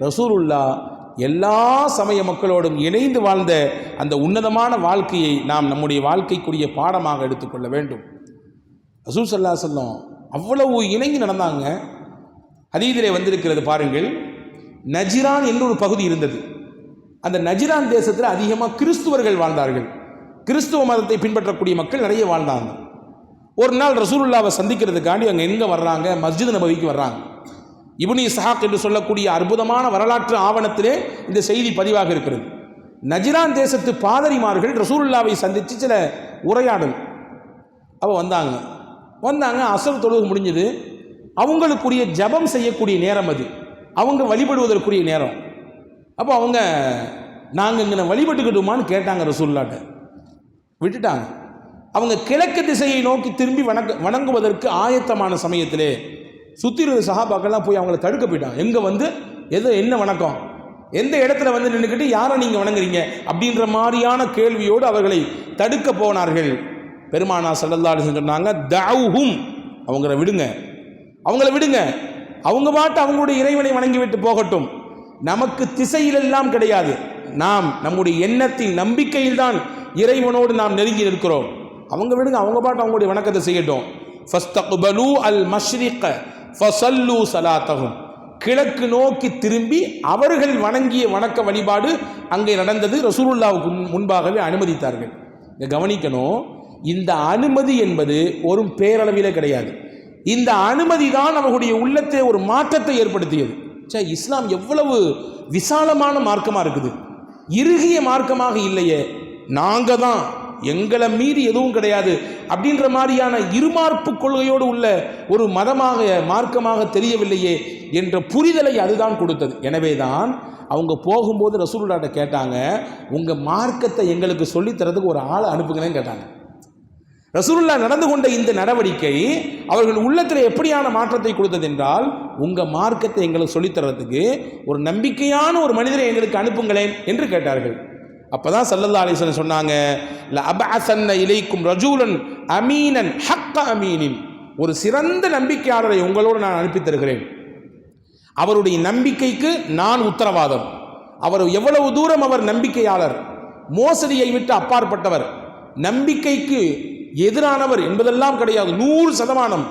ரசூலுல்லாஹ் எல்லா சமய மக்களோடும் இணைந்து வாழ்ந்த அந்த உன்னதமான வாழ்க்கையை நாம் நம்முடைய வாழ்க்கைக்குரிய பாடமாக எடுத்துக்கொள்ள வேண்டும். ரசூல் ஸல்லல்லாஹு அலைஹி வஸல்லம் அவ்வளவு இணங்கி நடந்தாங்க. ஹதீஸிலே வந்திருக்கிறது பாருங்கள், நஜிரான் என்று ஒரு பகுதி இருந்தது. அந்த நஜிரான் தேசத்தில் அதிகமாக கிறிஸ்துவர்கள் வாழ்ந்தார்கள். கிறிஸ்துவ மதத்தை பின்பற்றக்கூடிய மக்கள் நிறைய வாழ்ந்தாங்க. ஒரு நாள் ரசூலுல்லாவை சந்திக்கிறதுக்காண்டி அங்கே எங்கே வர்றாங்க, மஸ்ஜித் நபவிக்கு வர்றாங்க. இப்னு இஸ்ஹாக் என்று சொல்லக்கூடிய அற்புதமான வரலாற்று ஆவணத்திலே இந்த செய்தி பதிவாக இருக்கிறது. நஜிரான் தேசத்து பாதிரிமார்கள் ரசூலுல்லாவை சந்தித்து சில உரையாடல் அப்போ வந்தாங்க. அஸ்ர் தொழுகை முடிஞ்சது. அவங்களுக்குரிய ஜபம் செய்யக்கூடிய நேரம் அது, அவங்க வழிபடுவதற்குரிய நேரம். அப்போ அவங்க, நாங்கள் இங்கே வழிபட்டுக்கிட்டோமான்னு கேட்டாங்க ரசூலுல்லாஹ்ட்ட. விட்டுட்டாங்க. அவங்க கிழக்கு திசையை நோக்கி திரும்பி வணங்குவதற்கு ஆயத்தமான சமயத்திலே சுற்றி இருந்த சஹாபாக்கெல்லாம் போய் அவங்களை தடுக்க போயிட்டாங்க. எங்கே வந்து என்ன வணக்கம், எந்த இடத்துல வந்து நின்றுக்கிட்டு யாரை நீங்கள் வணங்குறீங்க அப்படின்ற மாதிரியான கேள்வியோடு அவர்களை தடுக்க போனார்கள். பெருமானார் ஸல்லல்லாஹு அலைஹி வஸல்லம் சொன்னாங்க, தஅவுஹும், அவங்கள விடுங்க, அவங்க பாட்டு அவங்களுடைய இறைவனை வணங்கிவிட்டு போகட்டும், நமக்கு திசையிலெல்லாம் கிடையாது, நாம் நம்முடைய எண்ணத்தின் நம்பிக்கையில் தான் இறைவனோடு நாம் நெருங்கி நிற்கிறோம். அவங்க விடுங்க, அவங்க பாட்டு அவங்களுடைய வணக்கத்தை செய்யட்டும். ஃபஸ்தக்பலு அல் மஷ்ரிக ஃபஸல்லு ஸலாத்தஹும், கிழக்கு நோக்கி திரும்பி அவர்கள் வணங்கிய வணக்க வழிபாடு அங்கே நடந்தது. ரசூலுல்லாஹ்வுக்கு முன்பாகவே அனுமதித்தார்கள். இதை கவனிக்கணும், இந்த அனுமதி என்பது ஒரு பேரளவிலே கிடையாது. இந்த அனுமதி தான் அவர்களுடைய உள்ளத்தை ஒரு மாற்றத்தை ஏற்படுத்தியது. இஸ்லாம் எவ்வளவு விசாலமான மார்க்கமாக இருக்குது, இறுகிய மார்க்கமாக இல்லையே, நாங்கள் தான், எங்களை மீறி எதுவும் கிடையாது அப்படின்ற மாதிரியான இருமார்ப்பு கொள்கையோடு உள்ள ஒரு மதமாக மார்க்கமாக தெரியவில்லையே என்ற புரிதலை அதுதான் கொடுத்தது. எனவே தான் அவங்க போகும்போது ரசூலுல்லாஹ்ட்ட கேட்டாங்க, உங்கள் மார்க்கத்தை எங்களுக்கு சொல்லித்தரதுக்கு ஒரு ஆளை அனுப்புங்கன்னு கேட்டாங்க. ரசூலுல்லாஹ் நடந்து கொண்ட இந்த நடவடிக்கை அவர்கள் உள்ளத்தில் எப்படியான மாற்றத்தை கொடுத்தது என்றால், உங்கள் மார்க்கத்தை எங்களுக்கு சொல்லித்தரதுக்கு ஒரு நம்பிக்கையான ஒரு மனிதரை எங்களுக்கு அனுப்புங்களேன் என்று கேட்டார்கள். அப்பதான் ஸல்லல்லாஹு அலைஹி வஸல்லம் சொன்னாங்க, லஅபஅஸன்ன இலைக்கும் ரஜூலன் அமீனன் ஹக்க அமீனின், ஒரு சிறந்த நம்பிக்கையாளரை உங்களோடு நான் அனுப்பி தருகிறேன். அவருடைய நம்பிக்கைக்கு நான் உத்தரவாதம். அவர் எவ்வளவு தூரம் அவர் நம்பிக்கையாளர், மோசடியை விட்டு அப்பாற்பட்டவர், நம்பிக்கைக்கு எதிரானவர் என்பதெல்லாம் கிடையாது, 100%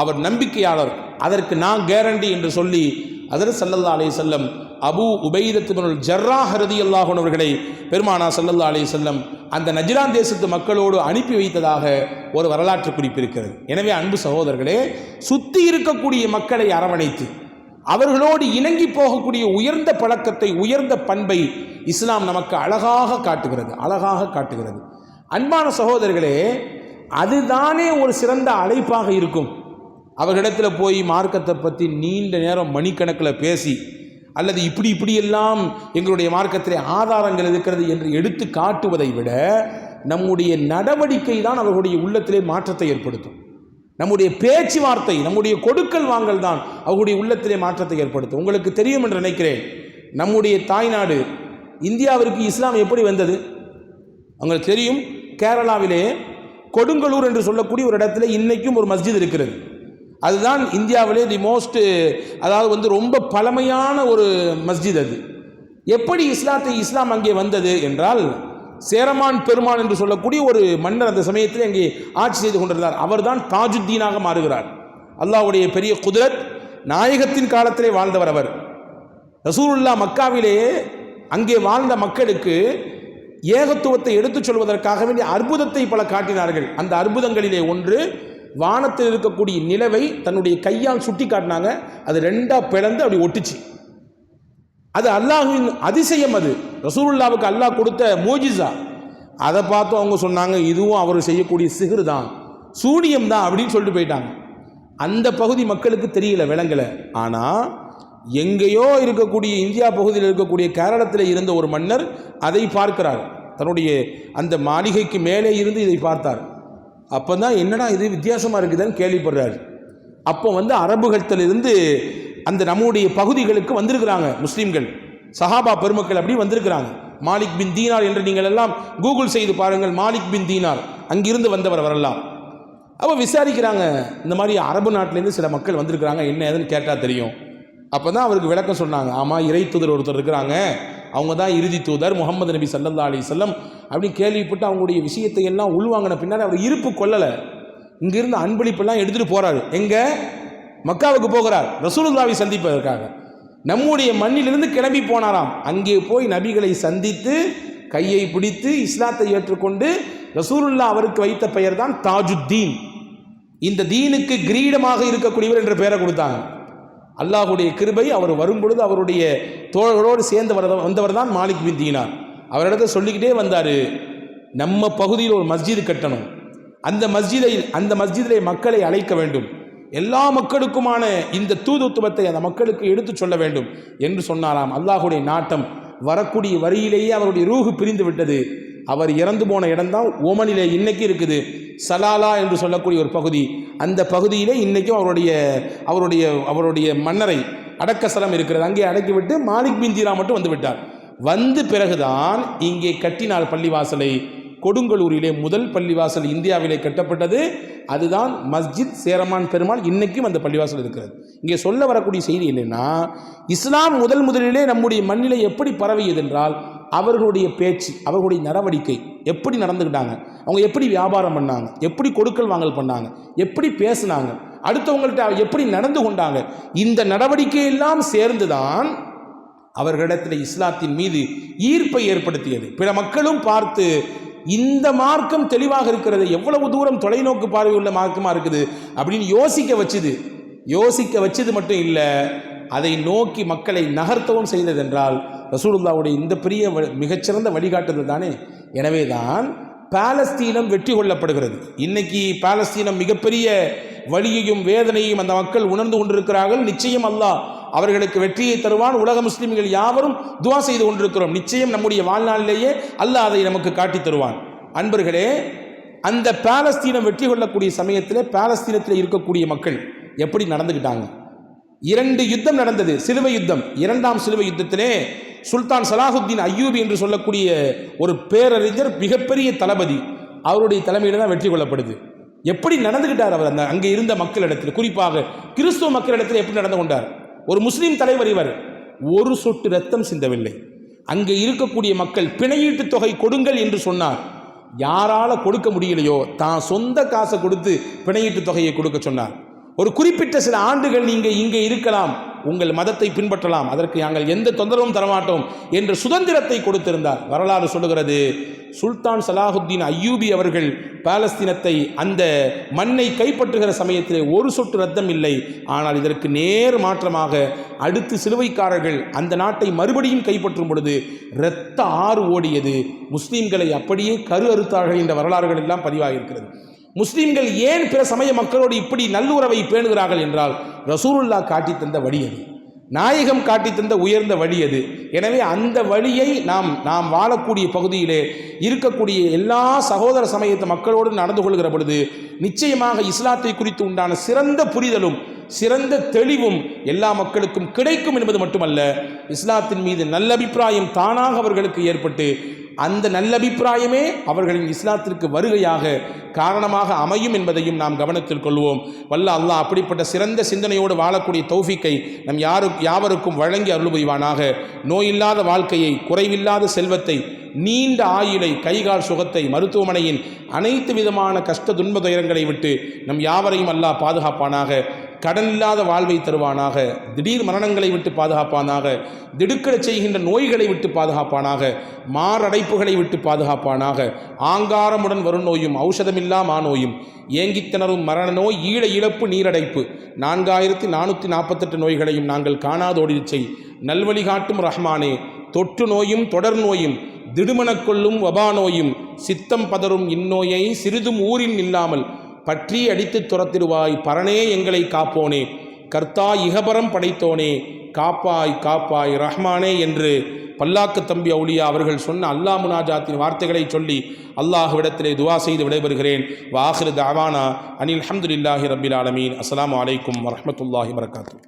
அவர் நம்பிக்கையாளர், அதற்கு நான் கேரண்டி என்று சொல்லி ஹஜ்ரத் ஸல்லல்லாஹு அலைஹி வஸல்லம் அபூ உபைதத் இப்னுல் ஜர்ராஹ் ரலியல்லாஹு அன்ஹு அவர்களை பெருமானார் ஸல்லல்லாஹு அலைஹி வஸல்லம் அந்த நஜ்ரான் தேசத்து மக்களோடு அனுப்பி வைத்ததாக ஒரு வரலாற்று குறிப்பு இருக்கிறது. எனவே அன்பு சகோதரர்களே, சுற்றி இருக்கக்கூடிய மக்களை அரவணைத்து அவர்களோடு இணங்கி போகக்கூடிய உயர்ந்த பழக்கத்தை, உயர்ந்த பண்பை இஸ்லாம் நமக்கு அழகாக காட்டுகிறது. அன்பான சகோதரர்களே, அதுதானே ஒரு சிறந்த அழைப்பாக இருக்கும். அவர்களிடத்தில் போய் மார்க்கத்தை பற்றி நீண்ட நேரம் மணிக்கணக்கில் பேசி, அல்லது இப்படியெல்லாம் எங்களுடைய மார்க்கத்திலே ஆதாரங்கள் இருக்கிறது என்று எடுத்து காட்டுவதை விட நம்முடைய நடவடிக்கை தான் அவர்களுடைய உள்ளத்திலே மாற்றத்தை ஏற்படுத்தும். நம்முடைய பேச்சுவார்த்தை, நம்முடைய கொடுக்கல் வாங்கல் தான் அவர்களுடைய உள்ளத்திலே மாற்றத்தை ஏற்படுத்தும். உங்களுக்கு தெரியும் என்று நினைக்கிறேன், நம்முடைய தாய்நாடு இந்தியாவிற்கு இஸ்லாம் எப்படி வந்தது உங்களுக்கு தெரியும். கேரளாவிலே கொடுங்கலூர் என்று சொல்லக்கூடிய ஒரு இடத்துல இன்னைக்கும் ஒரு மஸ்ஜித் இருக்கிறது. அதுதான் இந்தியாவிலே தி மோஸ்ட், அதாவது ரொம்ப பழமையான ஒரு மஸ்ஜித். அது எப்படி இஸ்லாம் அங்கே வந்தது என்றால், சேரமான் பெருமான் என்று சொல்லக்கூடிய ஒரு மன்னர் அந்த சமயத்தில் அங்கே ஆட்சி செய்து கொண்டிருந்தார். அவர்தான் தாஜுத்தீனாக மாறுகிறார். அல்லாஹ்வுடைய பெரிய குதிரத், நாயகத்தின் காலத்திலே வாழ்ந்தவர் அவர். ரசூலுல்லாஹ் மக்காவிலே அங்கே வாழ்ந்த மக்களுக்கு ஏகத்துவத்தை எடுத்துச் சொல்வதற்காக வேண்டிய அற்புதத்தை பல காட்டினார்கள். அந்த அற்புதங்களிலே ஒன்று, வானத்தில் இருக்கக்கூடிய நிலவை தன்னுடைய கையால் சுட்டி காட்டினாங்க. அது ரெண்டா பிளந்து அப்படி ஒட்டுச்சு. அது அல்லாஹ்வின் அதிசயம். அது ரசூலுல்லாவுக்கு அல்லாஹ் கொடுத்த மோஜிசா. அதை பார்த்து அவங்க சொன்னாங்க, இதுவும் அவர் செய்யக்கூடிய சிஹ்ர் தான், சூனியம் தான் அப்படின்னு சொல்லிட்டு போயிட்டாங்க. அந்த பகுதி மக்களுக்கு தெரியல, விளங்கலை. ஆனால் எங்கேயோ இருக்கக்கூடிய இந்தியா பகுதியில் இருக்கக்கூடிய கேரளத்தில் இருந்த ஒரு மன்னர் அதை பார்க்கிறார். தன்னுடைய அந்த மாளிகைக்கு மேலே இருந்து இதை பார்த்தார். அப்போ தான் என்னடா இது வித்தியாசமாக இருக்குதுன்னு கேள்விப்படுறாரு. அப்போ அரபுகளிலிருந்து அந்த நம்முடைய பகுதிகளுக்கு வந்திருக்கிறாங்க முஸ்லீம்கள், சஹாபா பெருமக்கள் அப்படி வந்திருக்கிறாங்க. மாலிக் பின் தீனார் என்று நீங்கள் எல்லாம் கூகுள் செய்து பாருங்கள். மாலிக் பின் தீனார் அங்கிருந்து வந்தவர் வரலாம். அப்போ விசாரிக்கிறாங்க, இந்த மாதிரி அரபு நாட்டிலேருந்து சில மக்கள் வந்திருக்கிறாங்க, என்ன ஏதுன்னு கேட்டால் தெரியும். அப்போ தான் அவருக்கு விளக்கம் சொன்னாங்க. ஆமாம், இறை தூதர் ஒருத்தர் இருக்கிறாங்க, அவங்க தான் இறுதி தூதர் முகமது நபி ஸல்லல்லாஹு அலைஹி வஸல்லம் அப்படின்னு கேள்விப்பட்டு அவங்களுடைய விஷயத்தை எல்லாம் உள்வாங்கின பின்னாடி அவர் இருப்பு கொள்ளலை. இங்கிருந்து அன்பளிப்பெல்லாம் எடுத்துகிட்டு போகிறாரு. எங்கே? மக்காவுக்கு போகிறார், ரசூலுல்லாவை சந்திப்பதற்காக. நம்முடைய மண்ணிலிருந்து கிளம்பி போனாராம். அங்கே போய் நபிகளை சந்தித்து கையை பிடித்து இஸ்லாத்தை ஏற்றுக்கொண்டு ரசூலுல்லாஹ் அவருக்கு வைத்த பெயர் தான் தாஜுத்தீன். இந்த தீனுக்கு கிரீடமாக இருக்கக்கூடியவர் என்ற பெயரை கொடுத்தாங்க. அல்லாஹுடைய கிருபை, அவர் வரும்பொழுது அவருடைய தோழர்களோடு சேர்ந்து வந்தவர் தான் மாலிக் பின் தீனார். அவரிடத்தை சொல்லிக்கிட்டே வந்தார், நம்ம பகுதியில் ஒரு மஸ்ஜித் கட்டணும், அந்த மஸ்ஜிதிலே மக்களை அழைக்க வேண்டும், எல்லா மக்களுக்குமான இந்த தூதுத்துவத்தை அந்த மக்களுக்கு எடுத்து சொல்ல வேண்டும் என்று சொன்னாராம். அல்லாஹுடைய நாட்டம் வரக்கூடிய வரியிலேயே அவருடைய ரூஹு பிரிந்து விட்டது. அவர் இறந்து போன இடம்தான் ஓமனிலே இன்னைக்கு இருக்குது, சலாலா என்று சொல்லக்கூடிய ஒரு பகுதி. அந்த பகுதியிலே இன்னைக்கும் அவருடைய மன்னரை அடக்கஸ்தலம் இருக்கிறது. அங்கே அடக்கிவிட்டு மாலிக் பின் தீனா மட்டும் வந்து விட்டார். வந்து பிறகுதான் இங்கே கட்டினார் பள்ளிவாசலை. கொடுங்கலூரிலே முதல் பள்ளிவாசல் இந்தியாவிலே கட்டப்பட்டது. அதுதான் மஸ்ஜித் சேரமான் பெருமாள். இன்னைக்கும் அந்த பள்ளிவாசல் இருக்கிறது. இங்கே சொல்ல வரக்கூடிய செய்தி என்னன்னா, இஸ்லாம் முதலிலே நம்முடைய மண்ணிலே எப்படி பரவியது என்றால், அவர்களுடைய பேச்சு, அவர்களுடைய நடவடிக்கை எப்படி நடந்துக்கிட்டாங்க, அவங்க எப்படி வியாபாரம் பண்ணாங்க, எப்படி கொடுக்கல் வாங்கல் பண்ணாங்க, எப்படி பேசினாங்க, அடுத்தவங்கள்ட்ட எப்படி நடந்து கொண்டாங்க, இந்த நடவடிக்கையெல்லாம் சேர்ந்துதான் அவர்களிடத்தில் இஸ்லாத்தின் மீது ஈர்ப்பை ஏற்படுத்தியது. பிற மக்களும் பார்த்து இந்த மார்க்கம் தெளிவாக இருக்கிறது, எவ்வளவு தூரம் தொலைநோக்கு பார்வை உள்ள மார்க்கமாக இருக்குது அப்படின்னு யோசிக்க வச்சது மட்டும் இல்லை, அதை நோக்கி மக்களை நகர்த்தவும் செய்ததென்றால் ரசூலுல்லாஹ்வுடைய இந்த பெரிய மிகச்சிறந்த வழிகாட்டுதல் தானே. எனவே தான் பாலஸ்தீனம் வெற்றி கொள்ளப்படுகிறது. இன்னைக்கு பாலஸ்தீனம் மிகப்பெரிய வலியையும் வேதனையும் அந்த மக்கள் உணர்ந்து கொண்டிருக்கிறார்கள். நிச்சயம் அல்லாஹ் அவர்களுக்கு வெற்றியை தருவான். உலக முஸ்லிம்கள் யாவரும் துவா செய்து கொண்டிருக்கிறோம். நிச்சயம் நம்முடைய வாழ்நாளிலேயே அல்லாஹ் அதை நமக்கு காட்டி தருவான். அன்பர்களே, அந்த பாலஸ்தீனம் வெற்றி கொள்ளக்கூடிய சமயத்தில் பாலஸ்தீனத்தில் இருக்கக்கூடிய மக்கள் எப்படி நடந்துக்கிட்டாங்க? 2 யுத்தம் நடந்தது, சிலுவை யுத்தம். 2ஆம் சிலுவை யுத்தத்திலே சுல்தான் சலாஹுத்தீன் அய்யூபி என்று சொல்லக்கூடிய ஒரு பேரறிஞர், மிகப்பெரிய தளபதி, அவருடைய தலைமையில் தான் வெற்றி கொள்ளப்படுது. எப்படி நடந்துகிட்டார் அவர் அங்கே இருந்த மக்களிடத்தில், குறிப்பாக கிறிஸ்துவ மக்களிடத்தில் எப்படி நடந்து கொண்டார்? ஒரு முஸ்லீம் தலைவர் இவர். ஒரு சொட்டு ரத்தம் சிந்தவில்லை. அங்கே இருக்கக்கூடிய மக்கள் பிணையீட்டு தொகை கொடுங்கள் என்று சொன்னார். யாரால கொடுக்க முடியலையோ தான் சொந்த காசை கொடுத்து பிணையீட்டு தொகையை கொடுக்க சொன்னார். ஒரு குறிப்பிட்ட சில ஆண்டுகள் நீங்கள் இங்கே இருக்கலாம், உங்கள் மதத்தை பின்பற்றலாம், அதற்கு நாங்கள் எந்த தொந்தரவும் தரமாட்டோம் என்று சுதந்திரத்தை கொடுத்திருந்தார். வரலாறு சொல்லுகிறது, சுல்தான் சலாஹுத்தீன் அய்யூபி அவர்கள் பாலஸ்தீனத்தை அந்த மண்ணை கைப்பற்றுகிற சமயத்திலே ஒரு சொட்டு ரத்தம் இல்லை. ஆனால் இதற்கு நேர் மாற்றமாக அடுத்து சிலுவைக்காரர்கள் அந்த நாட்டை மறுபடியும் கைப்பற்றும் பொழுது இரத்த ஆறு ஓடியது. முஸ்லீம்களை அப்படியே கரு அறுத்தார்கள் என்ற வரலாறுகள் எல்லாம் பதிவாகியிருக்கிறது. முஸ்லீம்கள் ஏன் பிற சமய மக்களோடு இப்படி நல்லுறவை பேணுகிறார்கள் என்றால் ரசூலுல்லாஹ் காட்டி தந்த வழி அது, நாயகம் காட்டி தந்த உயர்ந்த வழி அது. எனவே அந்த வழியை நாம் வாழக்கூடிய பகுதியிலே இருக்கக்கூடிய எல்லா சகோதர சமயத்து மக்களோடு நடந்து கொள்கிற பொழுது நிச்சயமாக இஸ்லாத்தை குறித்து உண்டான சிறந்த புரிதலும் சிறந்த தெளிவும் எல்லா மக்களுக்கும் கிடைக்கும் என்பது மட்டுமல்ல, இஸ்லாத்தின் மீது நல்லபிப்பிராயம் தானாக அவர்களுக்கு ஏற்பட்டு அந்த நல்லபிப்பிராயமே அவர்களின் இஸ்லாத்திற்கு வருகையாக காரணமாக அமையும் என்பதையும் நாம் கவனத்தில் கொள்வோம். வல்ல அல்லாஹ் அப்படிப்பட்ட சிறந்த சிந்தனையோடு வாழக்கூடிய தௌஃபீக்கை நம் யாவருக்கும் வழங்கி அருள் புரிவானாக. நோயில்லாத வாழ்க்கையை, குறைவில்லாத செல்வத்தை, நீண்ட ஆயுளை, கைகால் சுகத்தை, மருத்துவமனையின் அனைத்து விதமான கஷ்ட துன்ப துயரங்களை விட்டு நம் யாவரையும் அல்லாஹ் பாதுகாப்பானாக. கடன் இல்லாத வாழ்வை தருவானாக. திடீர் மரணங்களை விட்டு பாதுகாப்பானாக. திடுக்கிடச் செய்கின்ற நோய்களை விட்டு பாதுகாப்பானாக. மாரடைப்புகளை விட்டு பாதுகாப்பானாக. ஆங்காரமுடன் வரும் நோயும் ஔஷதமில்லா மாநோயும், ஏங்கித்திணறும் மரண நோய், ஈழ இழப்பு, நீரடைப்பு, 4448 நோய்களையும் நாங்கள் காணாதோடி செய். நல்வழி காட்டும் ரஹ்மானே, தொற்று நோயும் தொடர் நோயும், திடுமனக் கொள்ளும் வபா நோயும், சித்தம் பதறும் இந்நோயை சிறிதும் ஊரில் இல்லாமல் பற்றி அடித்து துரத்திடுவாய். பரனே எங்களை காப்போனே, கர்த்தா இகபரம் படைத்தோனே, காப்பாய் காப்பாய் ரஹ்மானே என்று பல்லாக்கு தம்பி அவுலியா அவர்கள் சொன்ன அல்லாஹ் முனாஜாத்தின் வார்த்தைகளை சொல்லி அல்லாஹ்விடத்திலே துவா செய்து விடைபெறுகிறேன். வாஹிரு தஅவானா அனில் ஹம்துலில்லாஹி ரப்பில் ஆலமீன். அஸ்ஸலாமு அலைக்கும் வரஹ்மத்துல்லாஹி வபரகாத்துஹு.